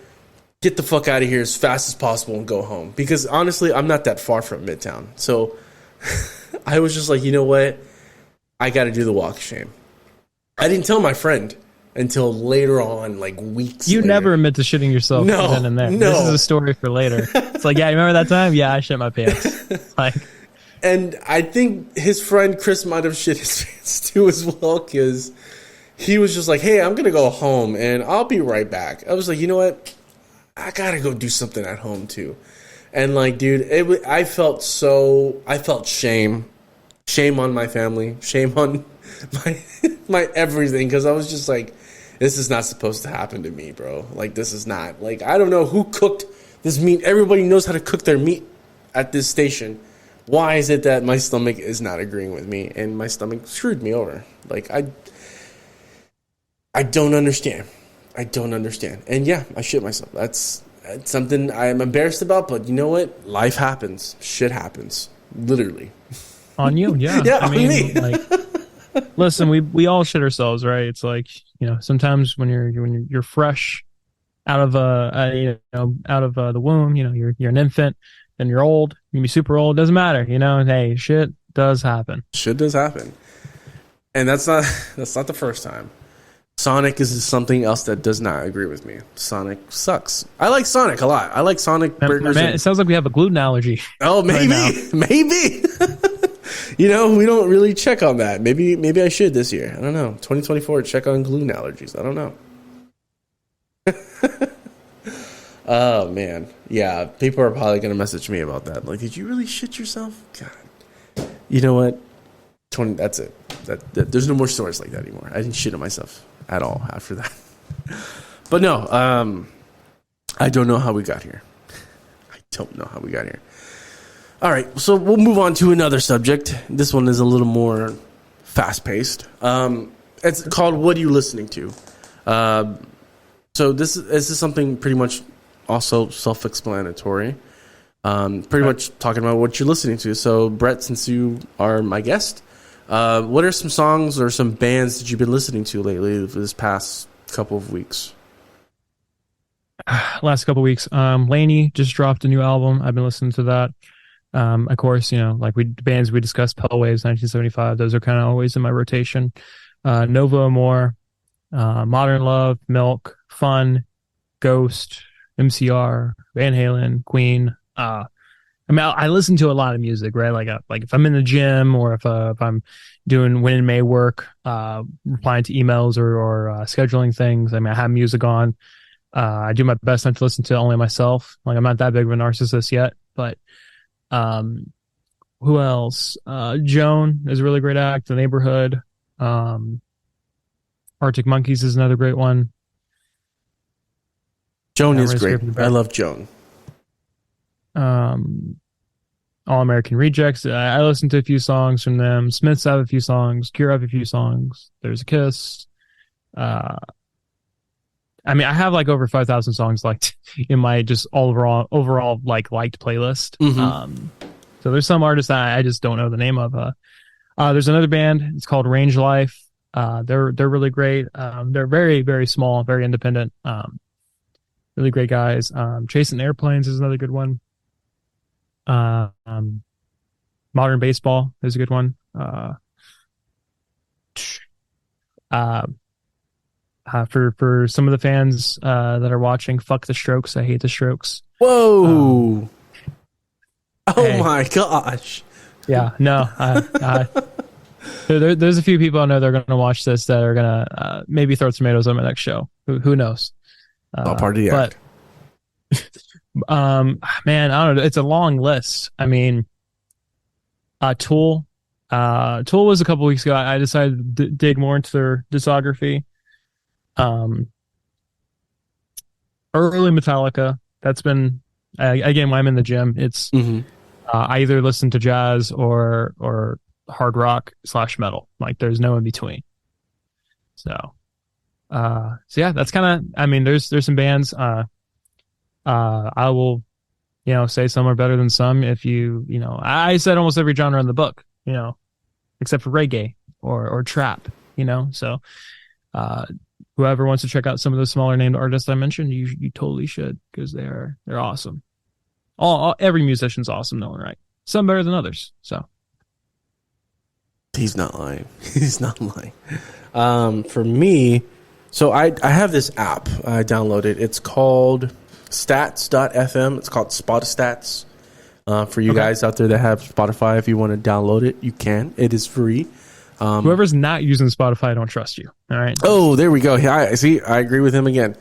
get the fuck out of here as fast as possible and go home. Because honestly, I'm not that far from Midtown. So I was just like, you know what? I got to do the walk of shame. I didn't tell my friend until later on, like weeks You later. never admit to shitting yourself then and there. No. This is a story for later. It's like, yeah, you remember that time? Yeah, I shit my pants. Like, and I think his friend Chris might have shit his pants too as well because he was just like, hey, I'm going to go home and I'll be right back. I was like, you know what? I got to go do something at home too. And like, dude, I felt shame. Shame on my family. Shame on my everything because I was just like, this is not supposed to happen to me, bro. Like, this is not. Like, I don't know who cooked this meat. Everybody knows how to cook their meat at this station. Why is it that my stomach is not agreeing with me and my stomach screwed me over? Like, I don't understand. I don't understand. And yeah, I shit myself. That's something I'm embarrassed about, but you know what? Life happens. Shit happens. Literally. on you, yeah. Yeah, I mean, on me. like, listen, we all shit ourselves, right? It's like, you know, sometimes when you're fresh out of the womb, you know, you're an infant, then you're old, you can be super old, doesn't matter, you know. Hey, shit does happen. Shit does happen, and that's not the first time. Sonic is something else that does not agree with me. Sonic sucks. I like Sonic a lot. I like Sonic burgers. Man, it sounds like we have a gluten allergy. Oh, maybe, right maybe. You know, we don't really check on that. Maybe I should this year. I don't know. 2024, check on gluten allergies. I don't know. Oh, man. Yeah, people are probably going to message me about that. Like, did you really shit yourself? God. You know what? That's it. There's no more stories like that anymore. I didn't shit on myself at all after that. But no, I don't know how we got here. I don't know how we got here. All right, so we'll move on to another subject. This one is a little more fast-paced. It's called "What Are You Listening to?" So this is something pretty much also self-explanatory. Pretty much talking about what you're listening to. So, Brett, since you are my guest, what are some songs or some bands that you've been listening to lately for this past couple of weeks? Last couple of weeks, Laney just dropped a new album. I've been listening to that. Of course, like bands we discussed, Pale Waves, 1975. Those are kind of always in my rotation. Nova Amor, Modern Love, Milk, Fun, Ghost, MCR, Van Halen, Queen. I listen to a lot of music, right? Like if I'm in the gym or if I'm doing Win and May work, replying to emails or scheduling things. I have music on. I do my best not to listen to only myself. Like I'm not that big of a narcissist yet, but who else? Joan is a really great act. The Neighborhood. Arctic Monkeys is another great one. Joan is great. I love Joan. All American Rejects. I listened to a few songs from them. Smiths have a few songs. Cure have a few songs. There's a Kiss. I have like over 5,000 songs liked in my just overall like liked playlist. Mm-hmm. So there's some artists I just don't know the name of. There's another band. It's called Range Life. They're really great. They're very, very small, very independent. Really great guys. Chasing Airplanes is another good one. Modern Baseball is a good one. For some of the fans that are watching, fuck the Strokes. I hate the Strokes. Whoa! Hey. My gosh! Yeah, no. There's a few people I know that are going to watch this that are going to maybe throw tomatoes on my next show. Who knows? All part of the act. Man, I don't know. It's a long list. Tool. Tool was a couple weeks ago. I decided to dig more into their discography. Early Metallica. That's been again when I'm in the gym. It's I either listen to jazz or hard rock / metal. Like there's no in between. So yeah, that's kind of. There's some bands. I will, say some are better than some. If I said almost every genre in the book, except for reggae or trap, So, whoever wants to check out some of those smaller named artists I mentioned, you totally should because they're awesome. Every musician's awesome, knowing right. Some better than others. So. He's not lying. He's not lying. For me, so I have this app I downloaded. It's called stats.fm. It's called Spotistats. For you guys out there that have Spotify, if you want to download it, you can. It is free. Whoever's not using Spotify, I don't trust you. All right. Oh, there we go. I see. I agree with him again.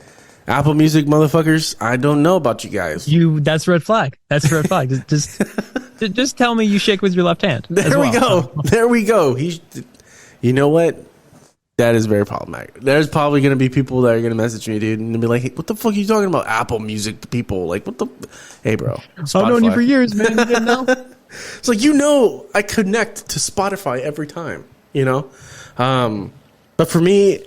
Apple Music motherfuckers, I don't know about you guys. That's a red flag. That's a red flag. Just tell me you shake with your left hand. There we go. There we go. You know what? That is very problematic. There's probably going to be people that are going to message me, dude, and be like, hey, what the fuck are you talking about? Apple Music people. Like, what the... Hey, bro. Spotify. I've known you for years, man. You didn't know? It's like, I connect to Spotify every time, But for me,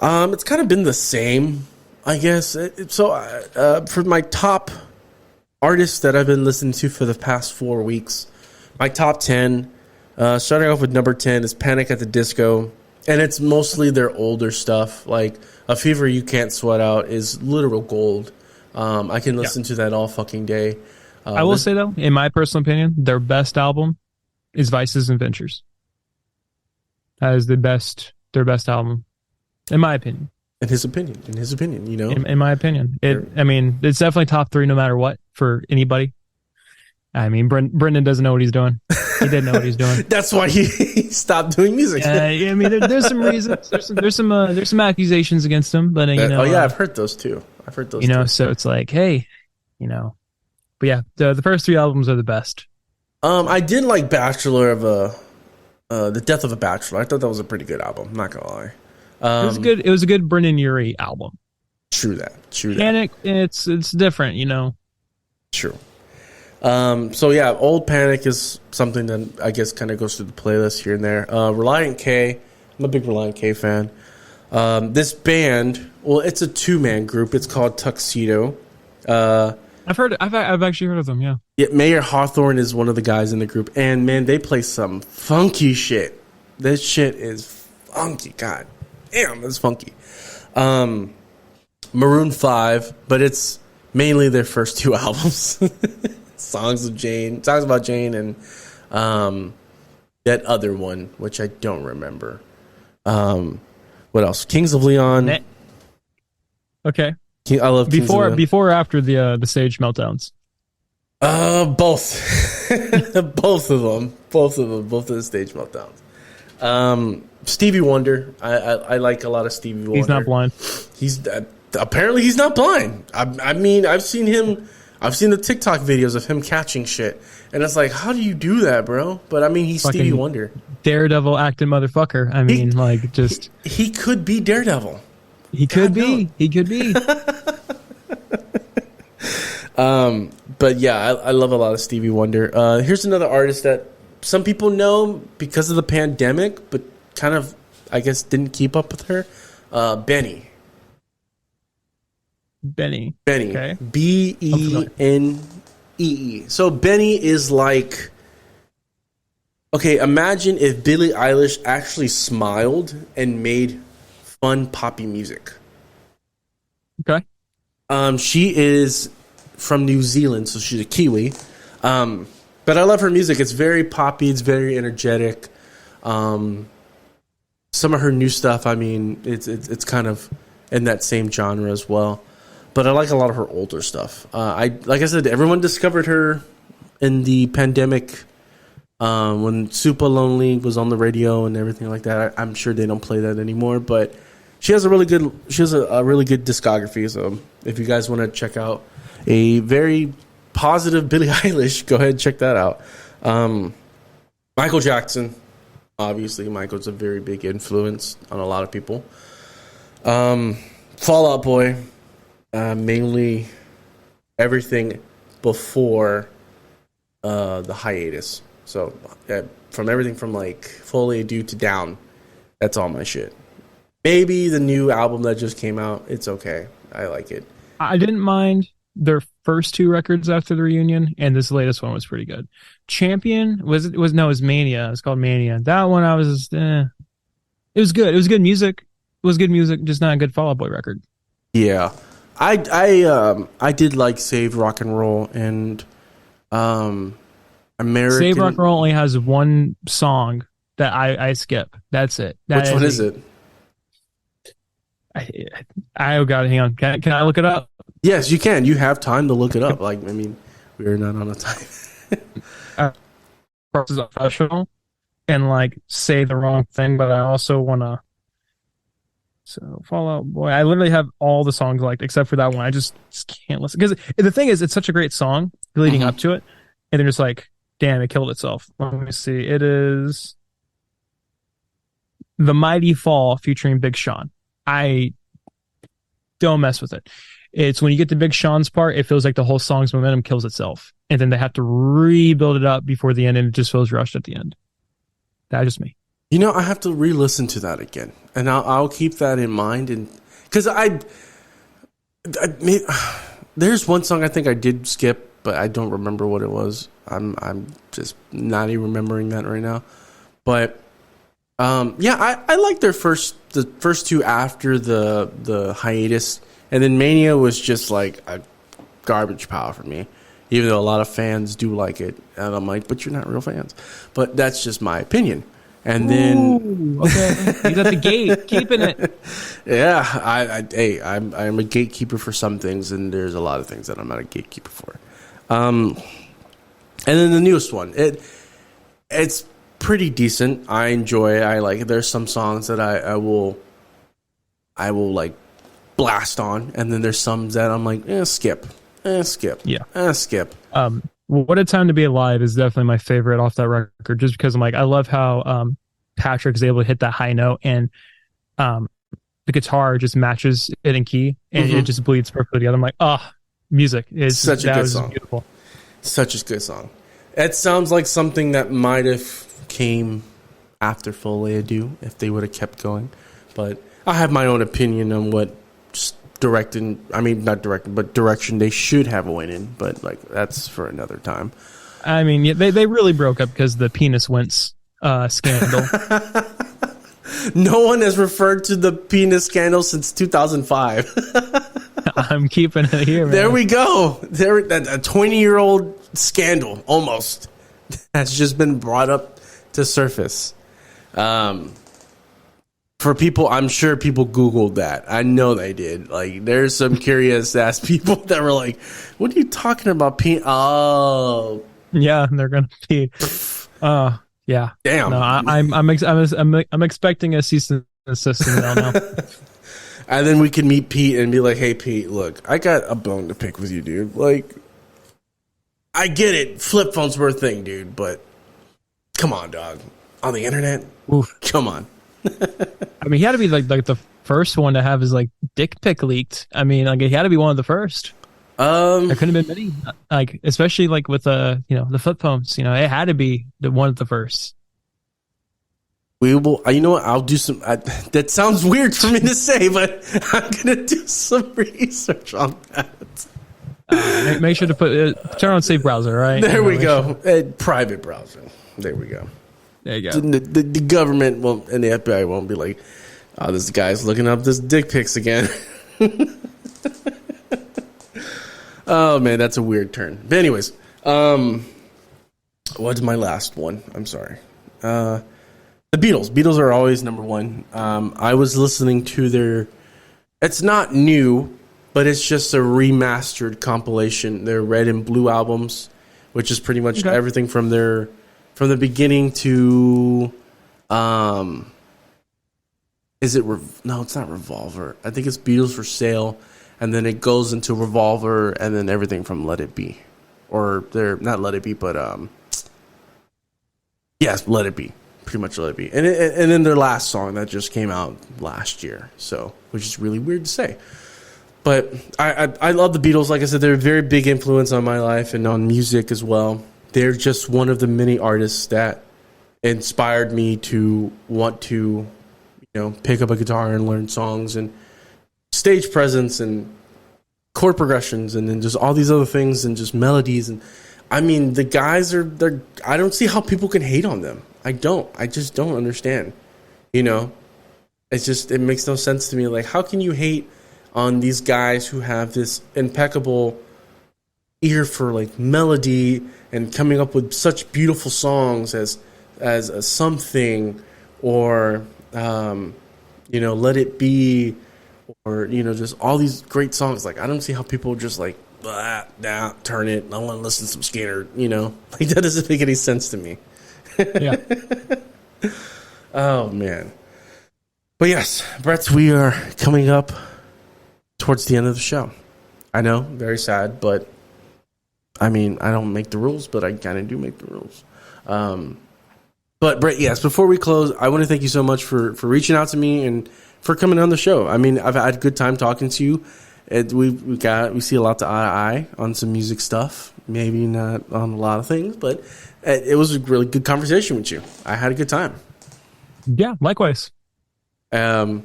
it's kind of been the same, I guess. For my top artists that I've been listening to for the past 4 weeks, my top 10, starting off with number 10 is Panic at the Disco. And it's mostly their older stuff. Like, A Fever You Can't Sweat Out is literal gold. I can listen to that all fucking day. I will say, though, in my personal opinion, their best album is Vices and Ventures. That is their best album, in my opinion. In his opinion, In my opinion. It's definitely top 3 no matter what for anybody. Brendan doesn't know what he's doing. He didn't know what he's doing. That's why he stopped doing music. There's some reasons. There's some accusations against him, but I've heard those too. Too. So it's like, hey, But yeah, the first 3 albums are the best. I did like Bachelor of The Death of a Bachelor. I thought that was a pretty good album. I'm not gonna lie. It was good. It was a good Brendan Urie album. True that. Panic, it's different, you know. True. So yeah, Old Panic is something that I guess kind of goes through the playlist here and there. Reliant K, I'm a big Reliant K fan. This band, well, it's a 2-man group. It's called Tuxedo. I've actually heard of them. Yeah. Yeah, Mayor Hawthorne is one of the guys in the group, and man, they play some funky shit. This shit is funky. God damn, it's funky. Maroon 5, but it's mainly their first 2 albums. Songs about Jane, and that other one, which I don't remember. What else? Kings of Leon. Okay. I love Kings of Leon. Before or after the stage meltdowns. Both. Both of them. Both of the stage meltdowns. Stevie Wonder. I like a lot of Stevie Wonder. He's not blind. He's apparently he's not blind. I mean, I've seen the TikTok videos of him catching shit, and it's like, how do you do that, bro? But I mean, he's Fucking Stevie Wonder. Daredevil acting motherfucker. I mean, he could be Daredevil. He could be. He could be. But yeah, I love a lot of Stevie Wonder. Here's another artist that some people know because of the pandemic, but kind of, I guess, didn't keep up with her. Benny. Okay. Bennee. So Benny is like, okay, imagine if Billie Eilish actually smiled and made fun poppy music. Okay. She is from New Zealand, so she's a Kiwi. But I love her music. It's very poppy. It's very energetic. Some of her new stuff, I mean, it's kind of in that same genre as well. But I like a lot of her older stuff. Like I said, everyone discovered her in the pandemic when Super Lonely was on the radio and everything like that. I'm sure they don't play that anymore, but she has a really good discography. So if you guys want to check out a very positive Billie Eilish, go ahead and check that out. Michael Jackson, obviously, Michael's a very big influence on a lot of people. Fall Out Boy, mainly everything before the hiatus. So from everything from like Fully Due to Down, that's all my shit. Maybe the new album that just came out, it's okay. I like it. I didn't mind their first 2 records after the reunion, and this latest one was pretty good. Champion it was Mania. It's called Mania. That one I was just, it was good. It was good music. It was good music, just not a good Fall Out Boy record. Yeah. I did like Save Rock and Roll and American. Save Rock and Roll only has one song that I skip. That's it. Which one is it? Oh god, hang on. Can I look it up? Yes, you can. You have time to look it up. Like, I mean, we're not on a time. Professional and like say the wrong thing, but I also want to. So Fall Out Boy, I literally have all the songs liked except for that one. I just can't listen because the thing is, it's such a great song leading up to it, and then just like, damn, it killed itself. Let me see. It is The Mighty Fall featuring Big Sean. I don't mess with it. It's when you get to Big Sean's part, it feels like the whole song's momentum kills itself, and then they have to rebuild it up before the end, and it just feels rushed at the end. That's just me. You know, I have to re-listen to that again, and I'll keep that in mind. And because there's one song I think I did skip, but I don't remember what it was. I'm just not even remembering that right now. But yeah, I like the first 2 after the hiatus, and then Mania was just like a garbage pile for me. Even though a lot of fans do like it, and I'm like, but you're not real fans. But that's just my opinion. And then, okay, he's at the gate, keeping it. Yeah, I'm a gatekeeper for some things, and there's a lot of things that I'm not a gatekeeper for. And then the newest one, it's pretty decent. I enjoy it. I like it. There's some songs that I will like blast on, and then there's some that I'm like, skip. Yeah, skip. What a Time to Be Alive is definitely my favorite off that record, just because I'm like, I love how Patrick is able to hit that high note, and the guitar just matches it in key, and it just bleeds perfectly together. I'm like, music is Such a good song. Beautiful. Such a good song. It sounds like something that might have came after Folie à Deux if they would have kept going. But I have my own opinion on what direction they should have went in. But like that's for another time. I mean, they really broke up because the penis wince scandal. No one has referred to the penis scandal since 2005. I'm keeping it here, man. There we go. There, a 20-year-old scandal almost has just been brought up to surface. For people, I'm sure people Googled that. I know they did. Like, there's some curious ass people that were like, "What are you talking about? Oh, yeah, they're gonna be." Yeah. Damn. No, I'm expecting a cease and desist email now. And then we can meet Pete and be like, "Hey, Pete, look, I got a bone to pick with you, dude. Like, I get it, flip phones were a thing, dude, but come on, dog. On the internet, Oof. Come on." I mean, he had to be like the first one to have his like dick pic leaked. I mean, like he had to be one of the first. There couldn't have been many, like especially like with the flip phones. It had to be one of the first. We will. You know what? I'll do some. That sounds weird for me to say, but I'm gonna do some research on that. Make sure to turn on safe browser. Right there, we go. Private browser. There we go. There you go. The government won't, and the FBI won't be like, "Oh, this guy's looking up this dick pics again." Oh man, that's a weird turn. But anyways, what's my last one? I'm sorry. The Beatles. Beatles are always number one. I was listening to their. It's not new, but it's just a remastered compilation. Their Red and Blue albums, which is pretty much everything from the beginning to. Is it? No, it's not Revolver. I think it's Beatles for Sale. And then it goes into Revolver, and then everything from Let It Be, or they're not Let It Be, but yes, Let It Be, pretty much Let It Be, and then their last song that just came out last year, so which is really weird to say, but I love the Beatles. Like I said, they're a very big influence on my life and on music as well. They're just one of the many artists that inspired me to want to, pick up a guitar and learn songs and stage presence and chord progressions and then just all these other things and just melodies. And I mean, the guys I don't see how people can hate on them. I just don't understand. It makes no sense to me. Like, how can you hate on these guys who have this impeccable ear for like melody and coming up with such beautiful songs as a Something or Let It Be, or just all these great songs. Like, I don't see how people just like turn it. I want to listen to some Skinner. Like, that doesn't make any sense to me. Yeah. Oh man. But yes, Brett, we are coming up towards the end of the show. I know, very sad, but I mean, I don't make the rules, but I kind of do make the rules. But Brett, yes, before we close, I want to thank you so much for reaching out to me and for coming on the show. I mean, I've had a good time talking to you. We see a lot to eye on some music stuff. Maybe not on a lot of things, but it was a really good conversation with you. I had a good time. Yeah, likewise. Pepsi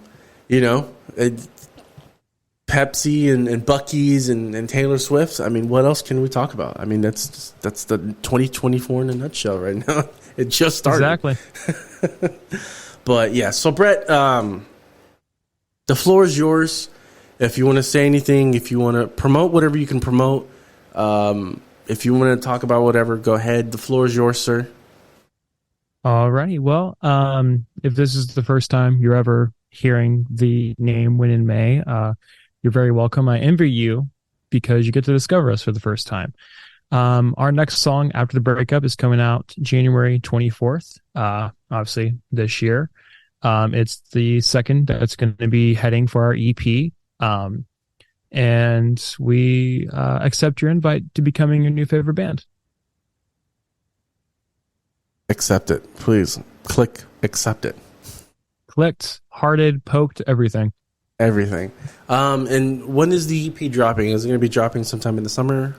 and Buc-ee's and Taylor Swift. I mean, what else can we talk about? I mean, that's the 2024 in a nutshell right now. It just started. Exactly. But yeah, so Brett, the floor is yours. If you want to say anything, if you want to promote whatever you can promote, if you want to talk about whatever, go ahead. The floor is yours, sir. Alrighty. Well, if this is the first time you're ever hearing the name Win in May, you're very welcome. I envy you because you get to discover us for the first time. Our next song after the breakup is coming out January 24th, obviously this year. It's the second that's going to be heading for our EP. And we accept your invite to becoming your new favorite band. Accept it. Please click accept it. Clicked, hearted, poked, everything. Everything. And when is the EP dropping? Is it going to be dropping sometime in the summer?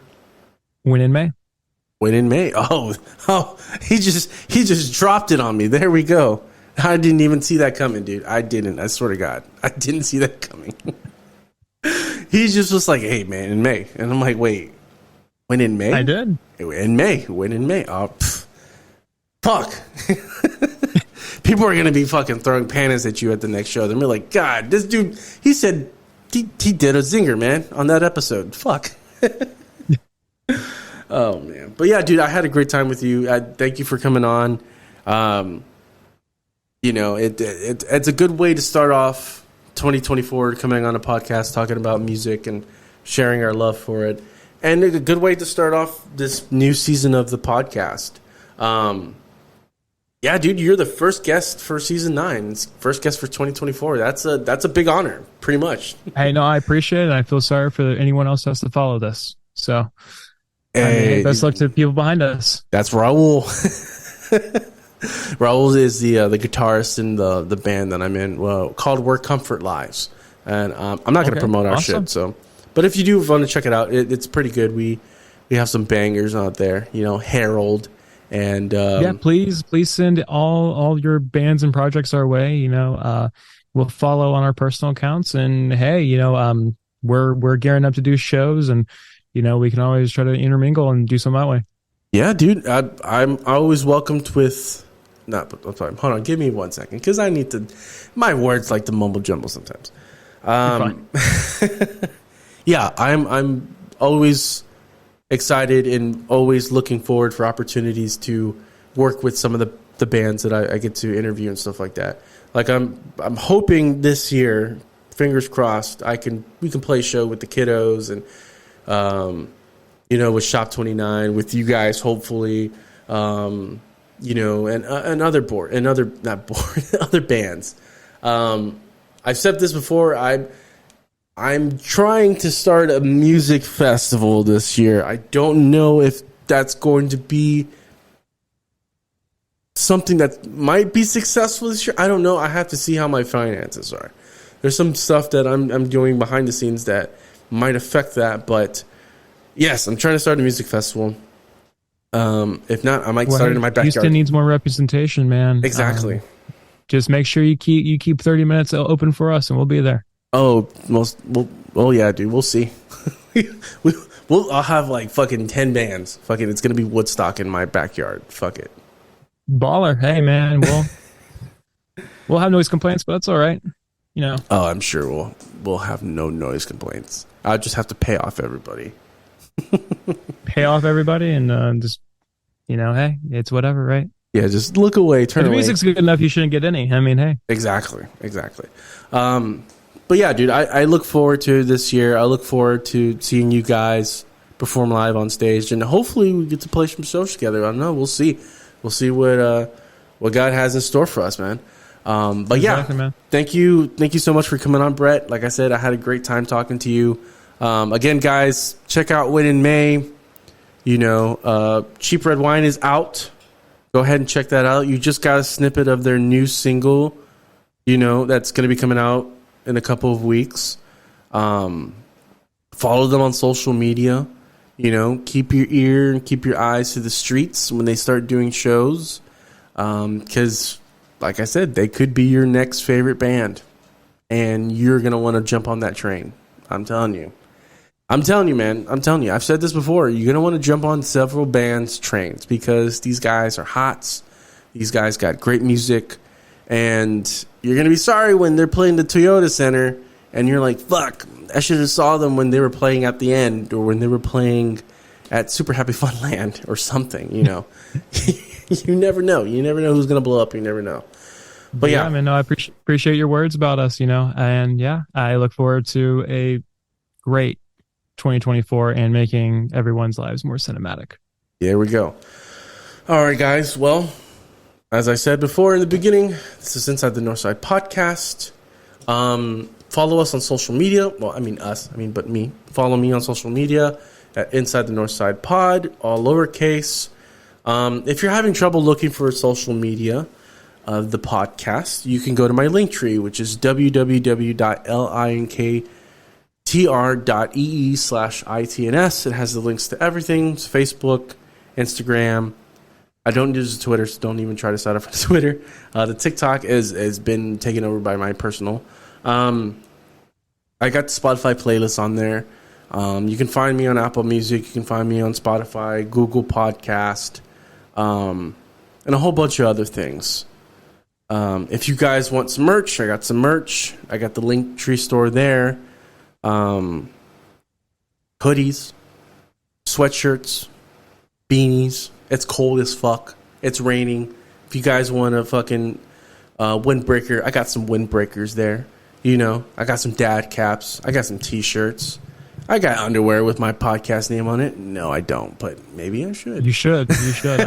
When in May? When in May? Oh, he just dropped it on me. There we go. I didn't even see that coming, dude. I didn't. I swear to God, I didn't see that coming. He just was like, "Hey, man, in May," and I'm like, "Wait, when in May?" I did. In May. When in May? Oh, fuck. People are gonna be fucking throwing pandas at you at the next show. They're gonna be like, "God, this dude." He said he did a zinger, man, on that episode. Fuck. Oh man, but yeah, dude, I had a great time with you. Thank you for coming on. You know, it's a good way to start off 2024, coming on a podcast, talking about music and sharing our love for it, and a good way to start off this new season of the podcast. Yeah, dude, you're the first guest for season 9. First guest for 2024. That's a big honor, pretty much. Hey, no, I appreciate it. I feel sorry for anyone else who has to follow this. So, hey, best luck to the people behind us. That's Raul. Raul is the guitarist in the band that I'm in, called Where Comfort Lies. And I'm not going to promote our shit. So, but if you do want to check it out, it's pretty good. We have some bangers out there. You know, Harold. And yeah, please send all your bands and projects our way. You know, we'll follow on our personal accounts. And hey, you know, we're gearing up to do shows, and you know, we can always try to intermingle and do some that way. Yeah, dude, I'm always welcomed with. I'm sorry. Hold on, give me 1 second, because I need to. My words like to mumble jumble sometimes. Yeah, I'm always excited and always looking forward for opportunities to work with some of the bands that I get to interview and stuff like that. Like I'm hoping this year, fingers crossed, we can play a show with the kiddos and you know, with Shop 29, with you guys, hopefully, you know, and other other bands. I've said this before. I'm trying to start a music festival this year. I don't know if that's going to be something that might be successful this year. I don't know. I have to see how my finances are. There's some stuff that I'm doing behind the scenes that might affect that. But yes, I'm trying to start a music festival. If not, I might start it in my backyard. Houston needs more representation, man. Exactly. Just make sure you keep 30 minutes open for us, and we'll be there. Oh, yeah, dude. We'll see. I'll have like fucking 10 bands. Fucking, it's gonna be Woodstock in my backyard. Fuck it. Baller. Hey, man. We'll have noise complaints, but that's all right. You know. Oh, I'm sure we'll have no noise complaints. I'll just have to pay off everybody. Pay off everybody, and just, you know, hey, it's whatever, right? Yeah, just look away, turn away. If the music's good enough, you shouldn't get any. I mean, hey. Exactly. But yeah, dude, I look forward to this year. I look forward to seeing you guys perform live on stage, and hopefully we get to play some shows together. I don't know. We'll see. We'll see what God has in store for us, man. But exactly, yeah, man. Thank you so much for coming on, Brett. Like I said, I had a great time talking to you. Again, guys, check out Win in May. You know, Cheap Red Wine is out. Go ahead and check that out. You just got a snippet of their new single, you know, that's going to be coming out in a couple of weeks. Follow them on social media. You know, keep your ear and keep your eyes to the streets when they start doing shows. Because, like I said, they could be your next favorite band. And you're going to want to jump on that train. I'm telling you, man. I'm telling you. I've said this before. You're going to want to jump on several bands' trains because these guys are hot. These guys got great music. And you're going to be sorry when they're playing the Toyota Center and you're like, fuck, I should have saw them when they were playing at the end or when they were playing at Super Happy Fun Land or something, you know. You never know. You never know who's going to blow up. You never know. But yeah, I mean, no, I appreciate your words about us, you know. And yeah, I look forward to a great 2024 and making everyone's lives more cinematic. There we go. All right, guys. Well, as I said before in the beginning, this is Inside the Northside podcast. Follow us on social media. Well, I mean us. But me. Follow me on social media at Inside the Northside Pod, all lowercase. If you're having trouble looking for social media, of the podcast, you can go to my link tree, which is www.linktr.ee/itns. It has the links to everything: Facebook, Instagram. I don't use Twitter, so don't even try to sign up for Twitter. The TikTok has been taken over by my personal. I got the Spotify playlist on there. You can find me on Apple Music. You can find me on Spotify, Google Podcast, and a whole bunch of other things. If you guys want some merch, I got some merch. I got the Linktree store there. Hoodies, sweatshirts, beanies. It's cold as fuck. It's raining. If you guys want a fucking windbreaker, I got some windbreakers there. You know, I got some dad caps. I got some t-shirts. I got underwear with my podcast name on it. No, I don't, but maybe I should. You should. You should.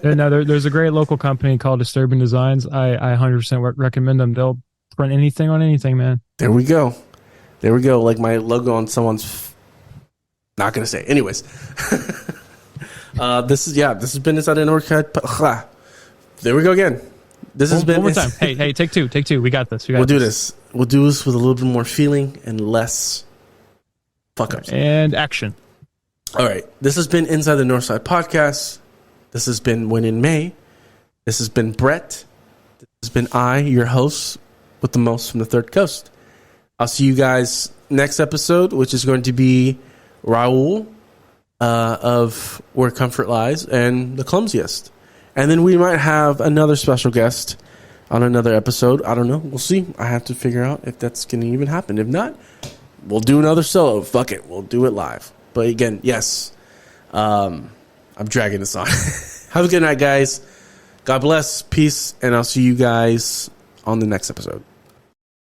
There's a great local company called Disturbing Designs. I 100% recommend them. They'll print anything on anything, man. There we go. There we go. Like my logo on someone's. Not gonna say. Anyways, this has been Inside the Northside. There we go again. This has been one more time. Hey, take two. We got this. We'll do this. We'll do this with a little bit more feeling and less fuck ups. And action. All right. This has been Inside the Northside podcast. This has been When in May. This has been Brett. This has been I, your host, with the most from the Third Coast. I'll see you guys next episode, which is going to be Raul of Where Comfort Lies and The Clumsiest. And then we might have another special guest on another episode. I don't know. We'll see. I have to figure out if that's going to even happen. If not, we'll do another solo. Fuck it. We'll do it live. But again, yes, I'm dragging this on. Have a good night, guys. God bless. Peace. And I'll see you guys on the next episode.